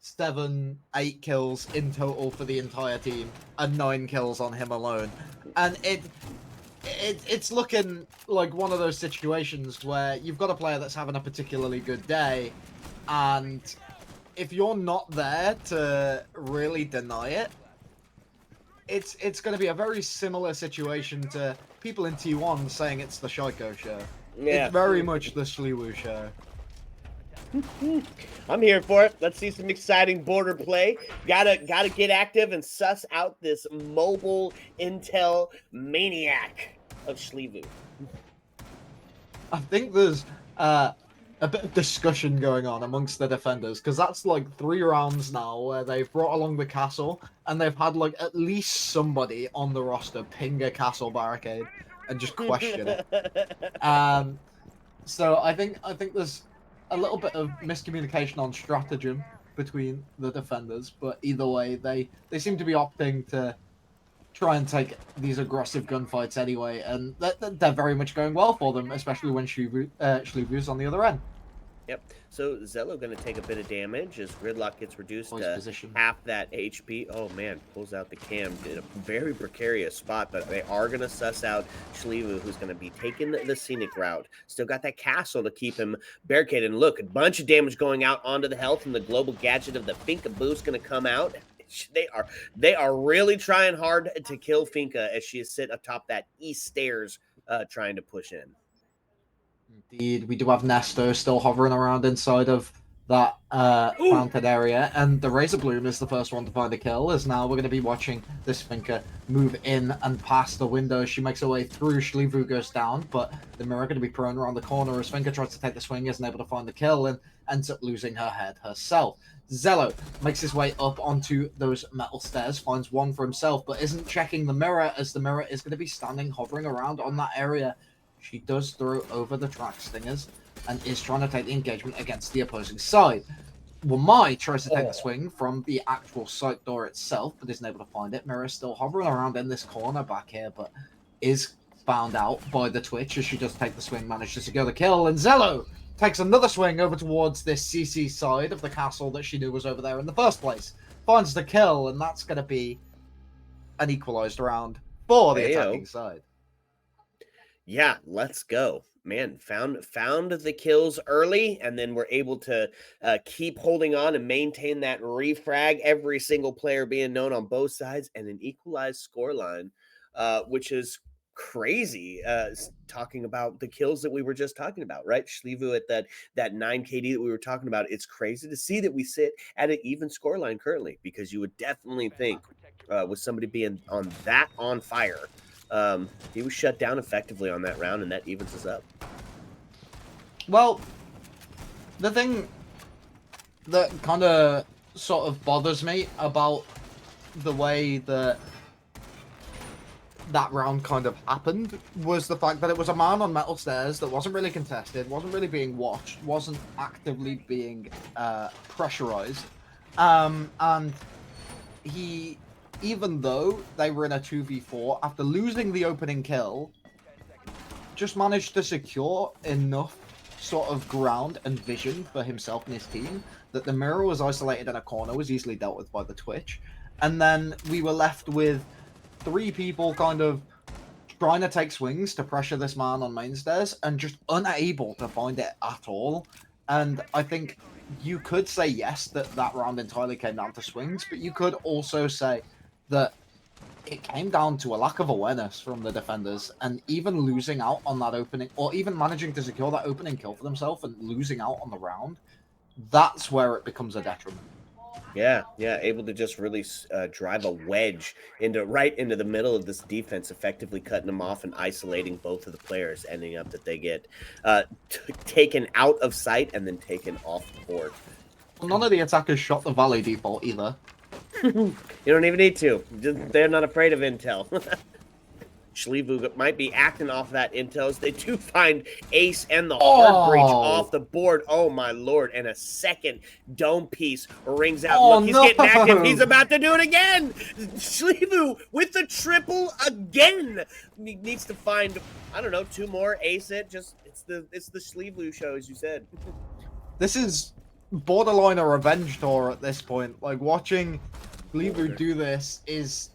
7, 8 kills in total for the entire team, and 9 kills on him alone. And it's looking like one of those situations where you've got a player that's having a particularly good day, and if you're not there to really deny it, it's going to be a very similar situation to people in T1 saying it's the Shaiko show. Yeah. It's very much the Shliwu show. I'm here for it. Let's see some exciting border play. Gotta get active and suss out this mobile intel maniac of Shlivu. I think there's a bit of discussion going on amongst the defenders, because that's like 3 rounds now where they've brought along the castle and they've had like at least somebody on the roster ping a castle barricade and just question it. So I think there's a little bit of miscommunication on stratagem between the defenders, but either way, they seem to be opting to try and take these aggressive gunfights anyway, and they're very much going well for them, especially when Shlivu's on the other end. Yep. So Zello going to take a bit of damage as Gridlock gets reduced to half that HP. Oh man, pulls out the cam in a very precarious spot, but they are going to suss out Shlivu, who's going to be taking the scenic route. Still got that castle to keep him barricaded. And look, a bunch of damage going out onto the health, and the global gadget of the Finka boost going to come out. They are really trying hard to kill Finka as she is sit atop that east stairs, trying to push in. Indeed, we do have Nesto still hovering around inside of that fountain area, and the Razor Bloom is the first one to find a kill, as now we're going to be watching this Finka move in and past the window. She makes her way through, Shlivu goes down, but the mirror going to be prone around the corner as Finka tries to take the swing, isn't able to find the kill, and ends up losing her head herself. Zello makes his way up onto those metal stairs, finds one for himself, but isn't checking the mirror, as the mirror is going to be standing, hovering around on that area. She does throw over the track stingers and is trying to take the engagement against the opposing side. Wamai tries to take the swing from the actual site door itself, but isn't able to find it. Mirror still hovering around in this corner back here, but is found out by the Twitch as she does take the swing, manages to secure the kill, and Zello takes another swing over towards this CC side of the castle that she knew was over there in the first place. Finds the kill, and that's going to be an equalized round for the attacking side. Yeah, let's go. Man, found the kills early, and then we're able to keep holding on and maintain that refrag, every single player being known on both sides, and an equalized scoreline, which is crazy, talking about the kills that we were just talking about, right? Shlivu at that 9 KD that we were talking about. It's crazy to see that we sit at an even scoreline currently, because you would definitely think with somebody being on fire, he was shut down effectively on that round, and that evens us up. Well, the thing that kind of sort of bothers me about the way that that round kind of happened was the fact that it was a man on metal stairs that wasn't really contested, wasn't really being watched, wasn't actively being pressurized, and he, even though they were in a 2v4, after losing the opening kill, just managed to secure enough sort of ground and vision for himself and his team that the mirror was isolated in a corner, was easily dealt with by the Twitch, and then we were left with 3 people kind of trying to take swings to pressure this man on main stairs and just unable to find it at all. And I think you could say yes, that round entirely came down to swings, but you could also say that it came down to a lack of awareness from the defenders, and even losing out on that opening, or even managing to secure that opening kill for themselves and losing out on the round, that's where it becomes a detriment. Yeah, able to just really drive a wedge right into the middle of this defense, effectively cutting them off and isolating both of the players, ending up that they get taken out of sight and then taken off the board. Well, none of the attackers shot the Valley default either. You don't even need to. They're not afraid of intel. Shlivu might be acting off that intel as they do find Ace and the Heart Breach off the board. Oh, my Lord. And a second dome piece rings out. Look, he's getting active. He's about to do it again. Shlivu with the triple again. He needs to find, I don't know, 2 more. Ace it. Just, it's the Shlivu show, as you said. This is borderline a revenge tour at this point. Like, watching Shlivu do this is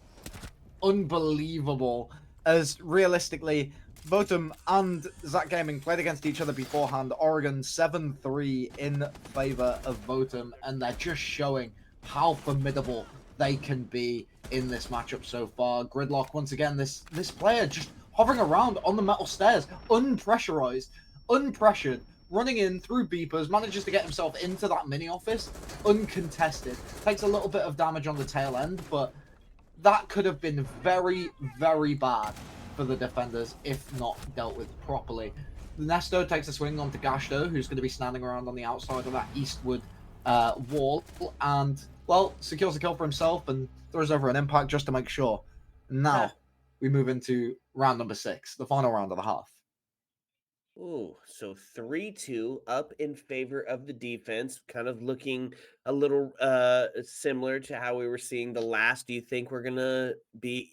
unbelievable. As realistically, Votum and Zach Gaming played against each other beforehand. Oregon 7-3 in favor of Votum, and they're just showing how formidable they can be in this matchup so far. Gridlock, once again, this player just hovering around on the metal stairs, unpressurized, unpressured, running in through beepers, manages to get himself into that mini office, uncontested. Takes a little bit of damage on the tail end, but that could have been very, very bad for the defenders if not dealt with properly. Nesto takes a swing onto Gashto, who's going to be standing around on the outside of that eastward wall, and, well, secures a kill for himself and throws over an impact just to make sure. Now, we move into round number 6, the final round of the half. Ooh, so 3-2 up in favor of the defense, kind of looking a little similar to how we were seeing the last. Do you think we're gonna be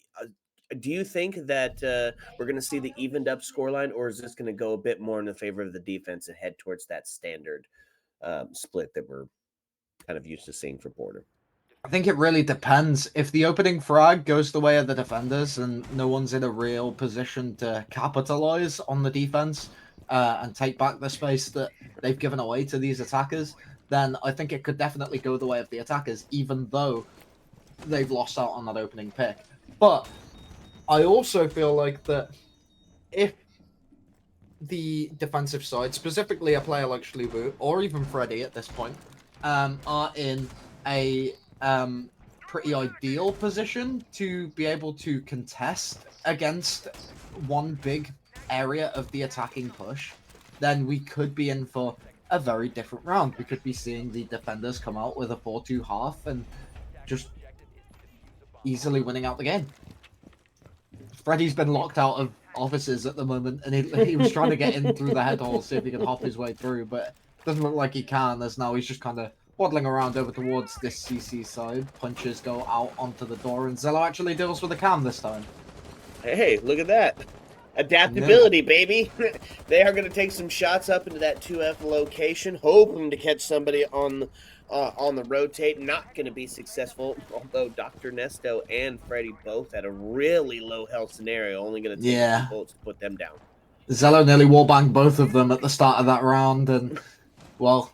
do you think that we're gonna see the evened up scoreline, or is this gonna go a bit more in the favor of the defense and head towards that standard split that we're kind of used to seeing for Border? I think it really depends. If the opening frag goes the way of the defenders and no one's in a real position to capitalize on the defense and take back the space that they've given away to these attackers, then I think it could definitely go the way of the attackers, even though they've lost out on that opening pick. But I also feel like that if the defensive side, specifically a player like Shlivu or even Freddy at this point, are in a pretty ideal position to be able to contest against one big area of the attacking push, then we could be in for a very different round. We could be seeing the defenders come out with a 4-2 half and just easily winning out the game. Freddy's been locked out of offices at the moment, and he was trying to get in through the head hole, see if he could hop his way through, but doesn't look like he can, as now he's just kind of waddling around over towards this CC side. Punches go out onto the door, and Zello actually deals with a cam this time. Hey, look at that. Adaptability, baby. They are going to take some shots up into that 2F location, hoping to catch somebody on the rotate. Not going to be successful, although Dr. Nesto and Freddy both had a really low health scenario. Only going to take some bullets to put them down. Zello nearly wallbanged both of them at the start of that round, and, well,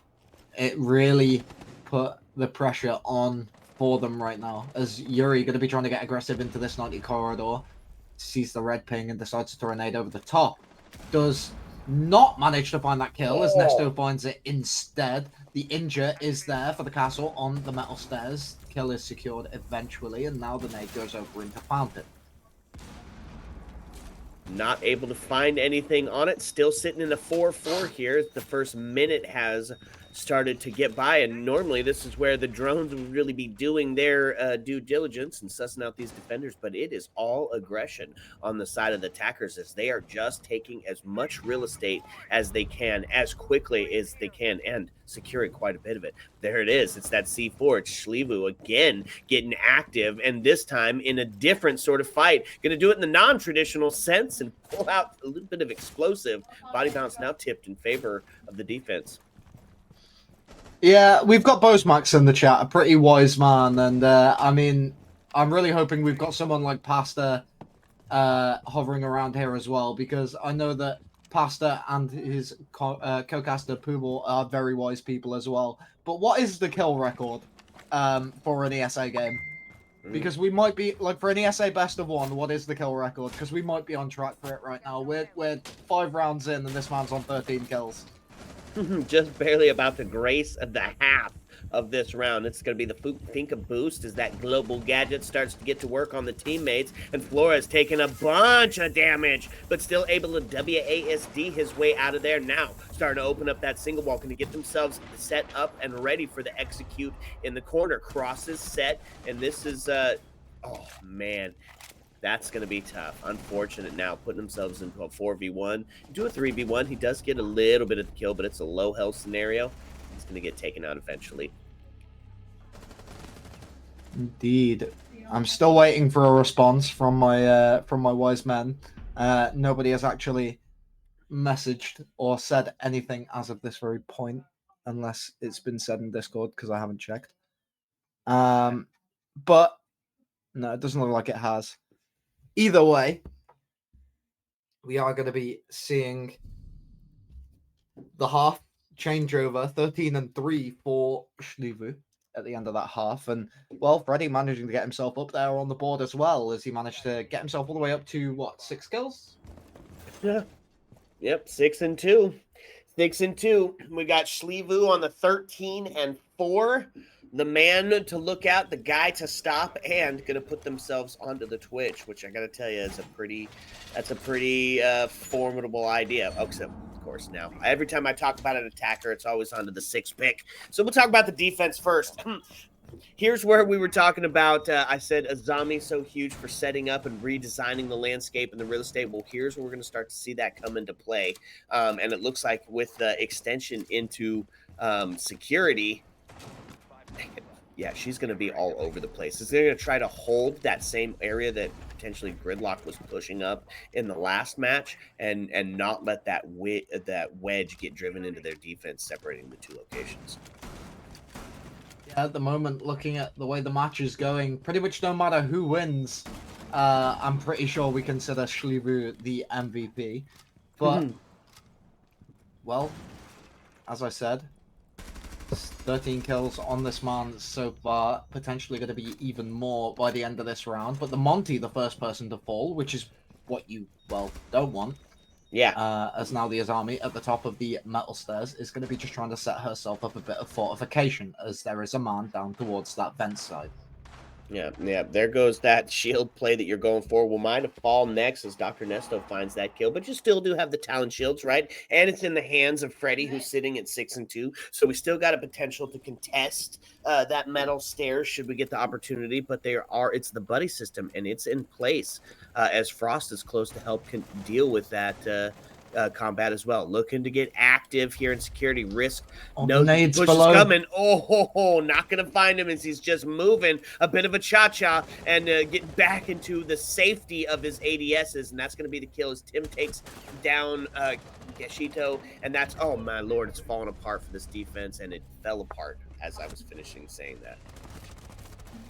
it really put the pressure on for them right now, as Yuri going to be trying to get aggressive into this 90 corridor, sees the red ping and decides to tornado over the top. Does not manage to find that kill, as Nesto finds it instead. The injure is there for the castle on the metal stairs. Kill is secured eventually, and now the nade goes over into Fountain. Not able to find anything on it. Still sitting in a 4-4 here. The first minute has started to get by. And normally this is where the drones would really be doing their due diligence and sussing out these defenders, but it is all aggression on the side of the attackers as they are just taking as much real estate as they can, as quickly as they can, and securing quite a bit of it. There it is. It's that C4. It's Schlivu again getting active, and this time in a different sort of fight. Going to do it in the non-traditional sense and pull out a little bit of explosive. Body bounce now tipped in favor of the defense. Yeah, we've got Bosmax in the chat, a pretty wise man, and I mean, I'm really hoping we've got someone like Pasta hovering around here as well, because I know that Pasta and his co-caster Poobal are very wise people as well. But what is the kill record for an ESA game? Because we might be, like, for an ESA best of one, what is the kill record? Because we might be on track for it right now. We're 5 rounds in and this man's on 13 kills. Just barely about to grace the half of this round. It's going to be the Finka boost as that global gadget starts to get to work on the teammates, and Flores taking a bunch of damage, but still able to WASD his way out of there. Now starting to open up that single wall, going to get themselves set up and ready for the execute in the corner. Crosses set, and this is oh man, that's going to be tough. Unfortunate now, putting themselves into a 4v1. Do a 3v1. He does get a little bit of the kill, but it's a low health scenario. He's going to get taken out eventually. Indeed. I'm still waiting for a response from my wise men. Nobody has actually messaged or said anything as of this very point, unless it's been said in Discord, because I haven't checked. But no, it doesn't look like it has. Either way, we are going to be seeing the half changeover, 13-3 for Schlivu at the end of that half. And, well, Freddy managing to get himself up there on the board as well, as he managed to get himself all the way up to, what, 6 kills? Yeah. Yep, 6-2. 6-2. We got Schlivu on the 13-4. The man to look out, the guy to stop, and going to put themselves onto the Twitch, which I got to tell you is that's a pretty formidable idea. Oh, so, of course, now every time I talk about an attacker, it's always onto the 6th pick. So we'll talk about the defense first. Here's where we were talking about, I said Azami so huge for setting up and redesigning the landscape and the real estate. Well, here's where we're going to start to see that come into play. And it looks like with the extension into security, yeah, she's going to be all over the place. Is they're going to try to hold that same area that potentially Gridlock was pushing up in the last match and not let that wedge get driven into their defense, separating the two locations. Yeah, at the moment, looking at the way the match is going, pretty much no matter who wins, I'm pretty sure we consider Schlivu the MVP. But, well, as I said, 13 kills on this man so far, potentially going to be even more by the end of this round. But the Monty, the first person to fall, which is what you, well, don't want. Yeah. As now the Azami at the top of the metal stairs is going to be just trying to set herself up a bit of fortification, as there is a man down towards that vent side. Yeah, there goes that shield play that you're going for. Will mine to fall next as Dr. Nesto finds that kill, but you still do have the talent shields, right? And it's in the hands of Freddy, who's sitting at 6-2. So we still got a potential to contest that metal stairs should we get the opportunity. But it's the buddy system, and it's in place as Frost is close to help deal with that combat as well. Looking to get active here in security. Risk. No push is coming. Oh, not going to find him as he's just moving. A bit of a cha-cha and getting back into the safety of his ADSs. And that's going to be the kill as Tim takes down Geshito. And that's, oh my lord, it's falling apart for this defense. And it fell apart as I was finishing saying that.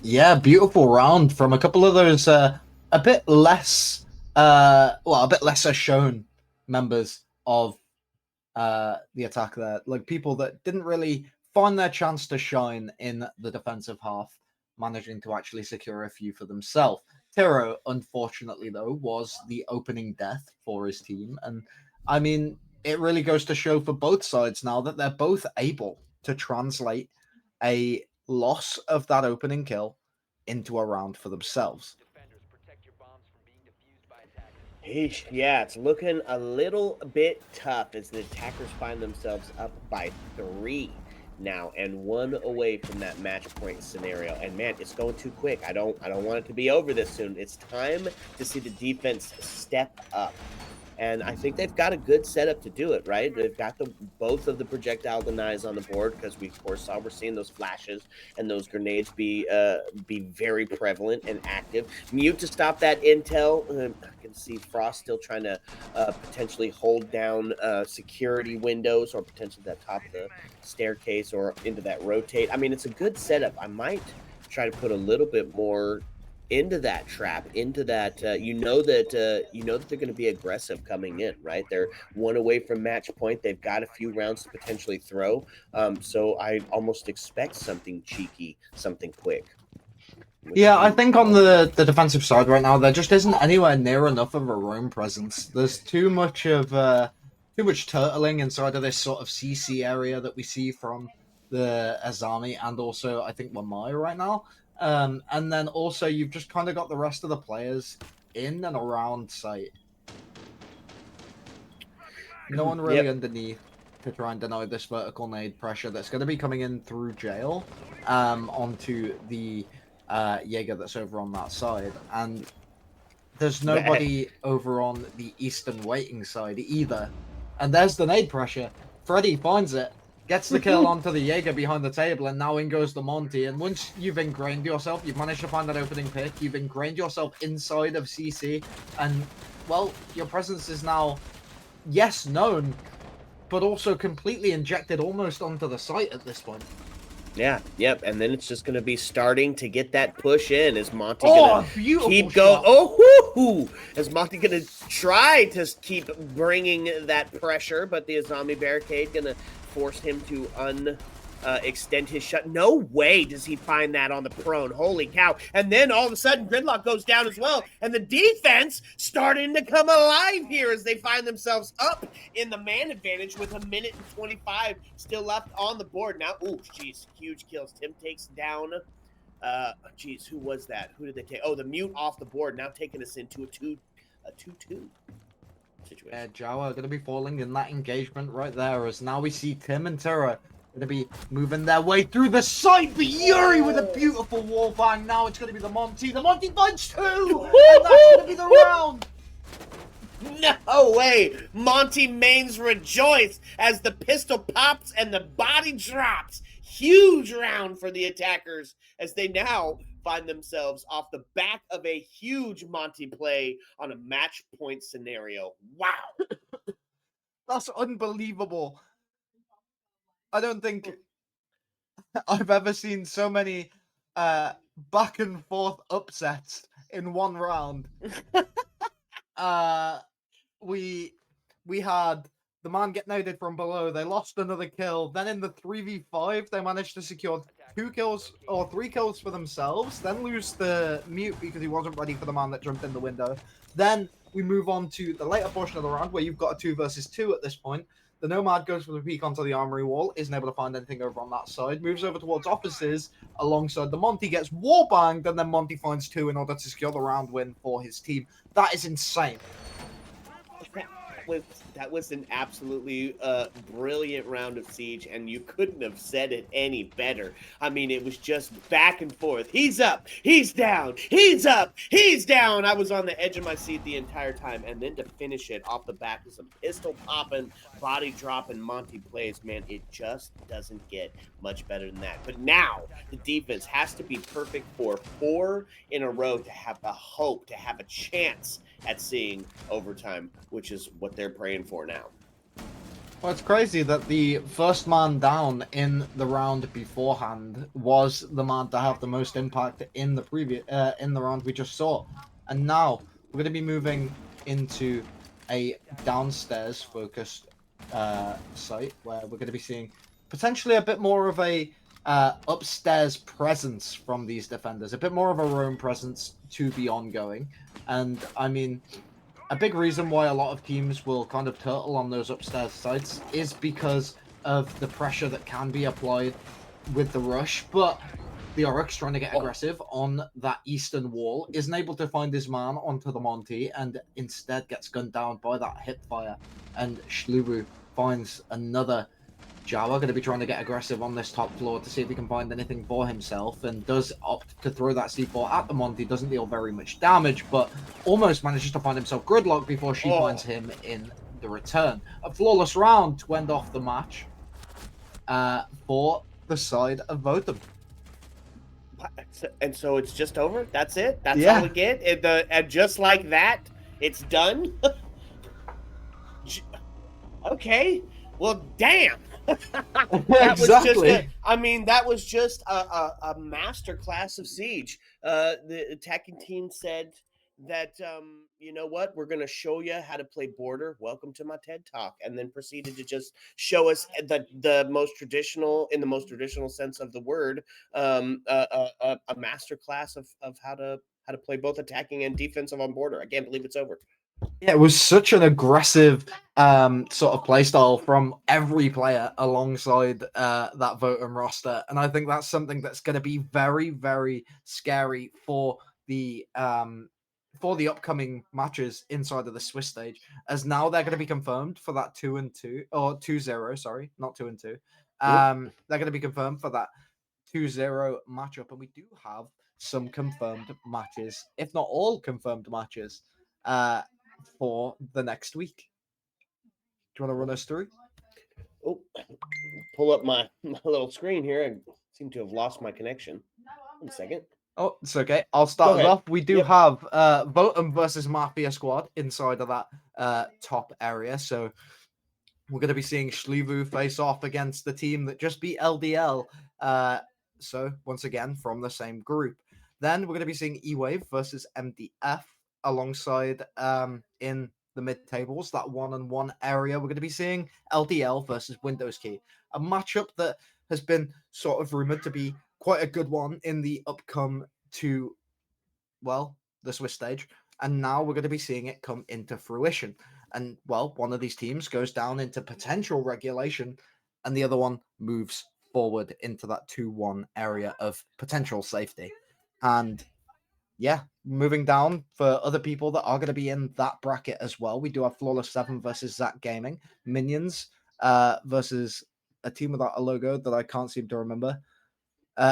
Yeah, beautiful round from a couple of those a bit less, a bit lesser shown members of the attack there, like people that didn't really find their chance to shine in the defensive half, managing to actually secure a few for themselves. Tiro, unfortunately, though, was the opening death for his team. And I mean, it really goes to show for both sides now that they're both able to translate a loss of that opening kill into a round for themselves. Yeah, it's looking a little bit tough as the attackers find themselves up by 3 now and one away from that match point scenario. And man, it's going too quick. I don't want it to be over this soon. It's time to see the defense step up. And I think they've got a good setup to do it, right? They've got the both of the projectile denies on the board because we of course saw we're seeing those flashes and those grenades be very prevalent and active. Mute to stop that intel. I can see Frost still trying to potentially hold down security windows or potentially that top of the staircase or into that rotate. I mean, it's a good setup. I might try to put a little bit more into that trap, into that you know that they're going to be aggressive coming in, right? They're one away from match point. They've got a few rounds to potentially throw. So I almost expect something cheeky, something quick. What Yeah, do I you think on the defensive side right now, there just isn't anywhere near enough of a roam presence. There's too much turtling inside of this sort of CC area that we see from the Azami and also I think Wamai right now. And then also you've just kind of got the rest of the players in and around site. No one really Yep. underneath to try and deny this vertical nade pressure that's going to be coming in through jail onto the Jaeger that's over on that side. And there's nobody over on the eastern waiting side either. And there's the nade pressure. Freddy finds it, gets the kill onto the Jaeger behind the table, and now in goes the Monty. And once you've ingrained yourself, you've managed to find that opening pick, you've ingrained yourself inside of CC, and, well, your presence is now, yes, known, but also completely injected almost onto the site at this point. Yeah, yep. And then it's just going to be starting to get that push in. Is Monty Oh, going to beautiful keep going? shot. Oh, whoo-hoo! Is Monty going to try to keep bringing that pressure, but the Azami barricade going to force him to extend his shot? No way does he find that on the prone. Holy cow. And then all of a sudden, Gridlock goes down as well. And the defense starting to come alive here as they find themselves up in the man advantage with 1:25 still left on the board. Now, ooh, geez, huge kills. Tim takes down, geez, who was that? Who did they take? Oh, the Mute off the board, now taking us into a 2-2 situation. Jawa are going to be falling in that engagement right there as now we see Tim and Tara going to be moving their way through the side, but Yuri with a beautiful wall bang. Now it's going to be the Monty. The Monty finds two, and that's going to be the round. No way! Monty Mains rejoice as the pistol pops and the body drops. Huge round for the attackers as they now find themselves off the back of a huge Monty play on a match point scenario. Wow. That's unbelievable. I don't think I've ever seen so many back and forth upsets in one round. We had the man get naded from below. They lost another kill. Then in the 3v5, they managed to secure 2 kills or 3 kills for themselves. Then lose the Mute because he wasn't ready for the man that jumped in the window. Then we move on to the later portion of the round where you've got a 2 versus 2 at this point. The Nomad goes for the peek onto the armory wall, isn't able to find anything over on that side, moves over towards offices alongside the Monty, gets wall banged, and then Monty finds 2 in order to secure the round win for his team. That is insane. That was an absolutely brilliant round of Siege, and you couldn't have said it any better. I mean, it was just back and forth. He's up, he's down, he's up, he's down. I was on the edge of my seat the entire time, and then to finish it off the back with some pistol popping, body dropping Monty plays, man, it just doesn't get much better than that. But now the defense has to be perfect for 4 in a row to have the hope, to have a chance at seeing overtime, which is what they're praying for now. Well, it's crazy that the first man down in the round beforehand was the man to have the most impact in the in the round we just saw, and now we're going to be moving into a downstairs focused site where we're going to be seeing potentially a bit more of a upstairs presence from these defenders, a bit more of a roam presence to be ongoing, and I mean, a big reason why a lot of teams will kind of turtle on those upstairs sites is because of the pressure that can be applied with the rush, but the Oryx trying to get aggressive on that eastern wall isn't able to find his man onto the Monty and instead gets gunned down by that hip fire, and Schlubu finds another Jawa going to be trying to get aggressive on this top floor to see if he can find anything for himself, and does opt to throw that C4 at the Monty. Doesn't deal very much damage, but almost manages to find himself gridlock before she finds him in the return. A flawless round to end off the match for the side of Votham. And so it's just over. That's it. That's all Yeah. we get. And just like that, it's done. Okay. Well, damn. That was just Exactly. that was just a master class of Siege. The attacking team said that you know what, we're going to show you how to play border. Welcome to my TED talk, and then proceeded to just show us the most traditional, in the most traditional sense of the word, a master class of how to play both attacking and defensive on border. I can't believe it's over. Yeah, it was such an aggressive sort of playstyle from every player alongside that Votem roster, and I think that's something that's going to be very, very scary for the upcoming matches inside of the Swiss stage, as now they're going to be confirmed for that 2-2 or 2-0. Sorry, not 2-2. They're going to be confirmed for that 2-0 matchup, and we do have some confirmed matches, if not all confirmed matches. For the next week. Do you want to run us through? Oh, pull up my little screen here. I seem to have lost my connection. 1 second. Oh, it's okay. I'll Go start us ahead. off. We do Yep. have Votem versus Mafia Squad inside of that top area. So we're going to be seeing Schlivu face off against the team that just beat LDL. So once again, from the same group. Then we're going to be seeing E-Wave versus MDF alongside in the mid tables, that 1-on-1 area. We're going to be seeing LDL versus Windows Key, a matchup that has been sort of rumored to be quite a good one in the upcome to, well, the Swiss stage. And now we're going to be seeing it come into fruition. And, well, one of these teams goes down into potential regulation, and the other one moves forward into that 2-1 area of potential safety. And yeah, moving down for other people that are going to be in that bracket as well. We do have Flawless 7 versus Zach Gaming, Minions versus a team without a logo that I can't seem to remember.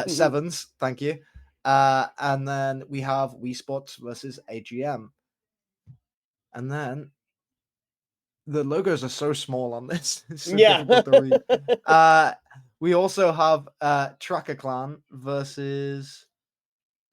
Sevens, thank you. And then we have Wii Sports versus AGM. And then the logos are so small on this. It's so difficult to read. We also have Tracker Clan versus,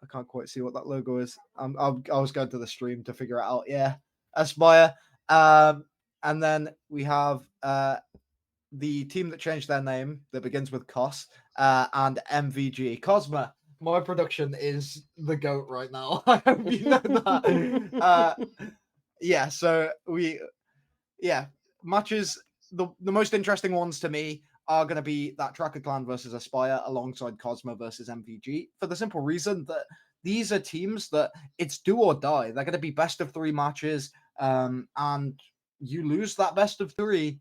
I can't quite see what that logo is. I was going to the stream to figure it out. Yeah, Aspire. And then we have the team that changed their name that begins with Cos and MVG. Cosma, my production is the GOAT right now. I hope you know that. Yeah, so matches. The most interesting ones to me are going to be that Tracker Clan versus Aspire alongside Cosmo versus MVG, for the simple reason that these are teams that it's do or die. They're going to be best of 3 matches, and you lose that best of 3,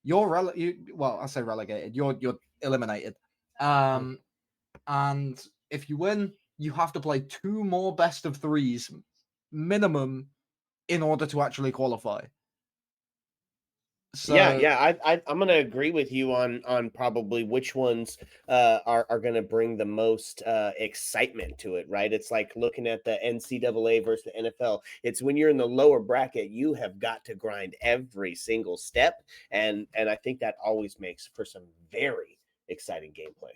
you're I say relegated. You're eliminated. And if you win, you have to play 2 more best of 3s minimum in order to actually qualify. Yeah, So yeah, I'm gonna agree with you on probably which ones are gonna bring the most excitement to it, right? It's like looking at the NCAA versus the NFL. It's when you're in the lower bracket, you have got to grind every single step, and I think that always makes for some very exciting gameplay.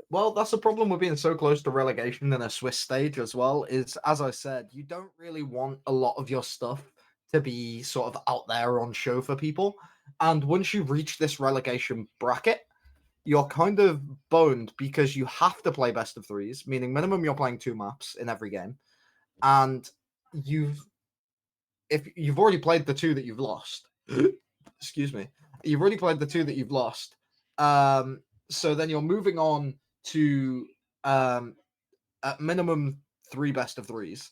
well, that's the problem with being so close to relegation in a Swiss stage as well, is, as I said, you don't really want a lot of your stuff to be sort of out there on show for people. And once you reach this relegation bracket, you're kind of boned because you have to play best of 3s, meaning minimum you're playing 2 maps in every game. And if you've already played the 2 that you've lost, excuse me, you've already played the 2 that you've lost. So then you're moving on to at minimum 3 best of 3s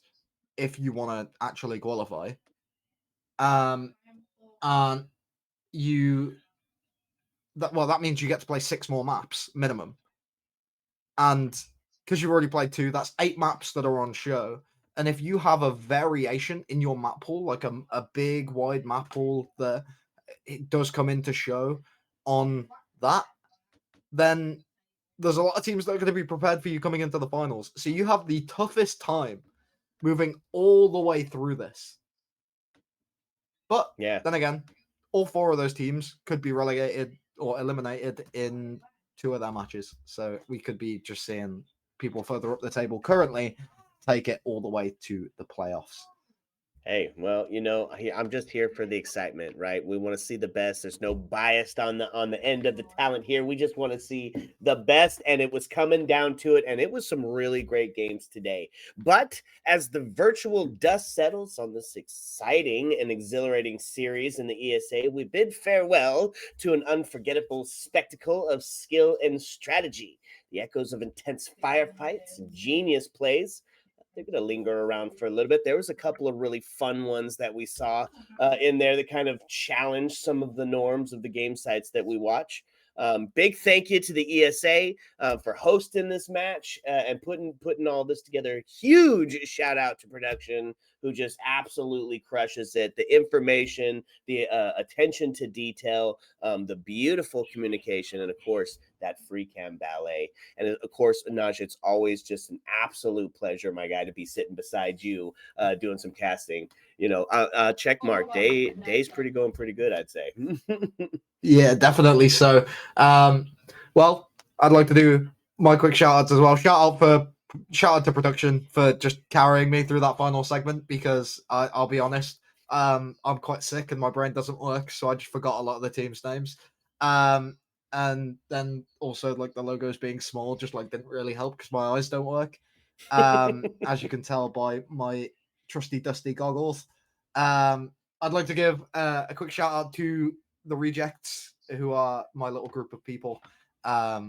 if you want to actually qualify. And that means you get to play 6 more maps minimum. And because you've already played 2, that's 8 maps that are on show. And if you have a variation in your map pool, like a big wide map pool that it does come into show on that, then there's a lot of teams that are going to be prepared for you coming into the finals. So you have the toughest time moving all the way through this. But then again, all 4 of those teams could be relegated or eliminated in 2 of their matches. So we could be just seeing people further up the table currently take it all the way to the playoffs. Hey, well, I'm just here for the excitement, right? We want to see the best. There's no bias on the end of the talent here. We just want to see the best, and it was coming down to it, and it was some really great games today. But as the virtual dust settles on this exciting and exhilarating series in the ESA, we bid farewell to an unforgettable spectacle of skill and strategy. The echoes of intense firefights and genius plays, they're going to linger around for a little bit. There was a couple of really fun ones that we saw in there that kind of challenged some of the norms of the game sites that we watch. Big thank you to the ESA for hosting this match and putting all this together. Huge shout out to production, who just absolutely crushes it. The information, the attention to detail, the beautiful communication, and of course that free cam ballet. And of course, Anaj, it's always just an absolute pleasure, my guy, to be sitting beside you doing some casting. Check mark. Day's going pretty good, I'd say. Yeah, definitely so. Well, I'd like to do my quick shout outs as well. Shout out to production for just carrying me through that final segment, because I'll be honest, I'm quite sick and my brain doesn't work, so I just forgot a lot of the teams' names. And then also like the logos being small just like didn't really help because my eyes don't work. As you can tell by my trusty dusty goggles. I'd like to give a quick shout out to the rejects, who are my little group of people, a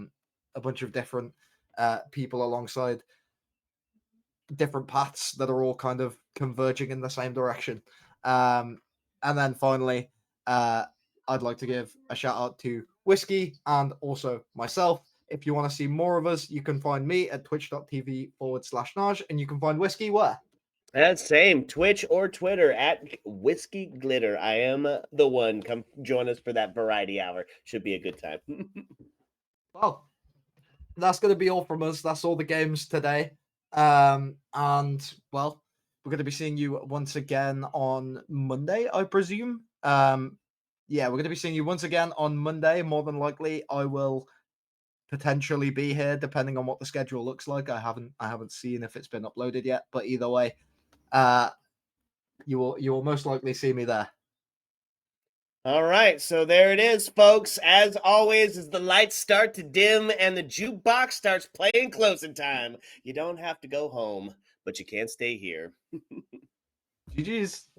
bunch of different people alongside different paths that are all kind of converging in the same direction. And then finally, I'd like to give a shout out to Whiskey and also myself. If you want to see more of us, you can find me at twitch.tv/Naj, and you can find Whiskey where? That's same Twitch or Twitter at Whiskey Glitter. I am the one. Come join us for that variety hour. Should be a good time. Well, that's going to be all from us. That's all the games today. And well, we're going to be seeing you once again on Monday, I presume. Yeah, we're going to be seeing you once again on Monday. More than likely, I will potentially be here, depending on what the schedule looks like. I haven't seen if it's been uploaded yet, but either way, you will most likely see me there. All right, so there it is, folks. As always, as the lights start to dim and the jukebox starts playing closing time, you don't have to go home, but you can't stay here. GG's.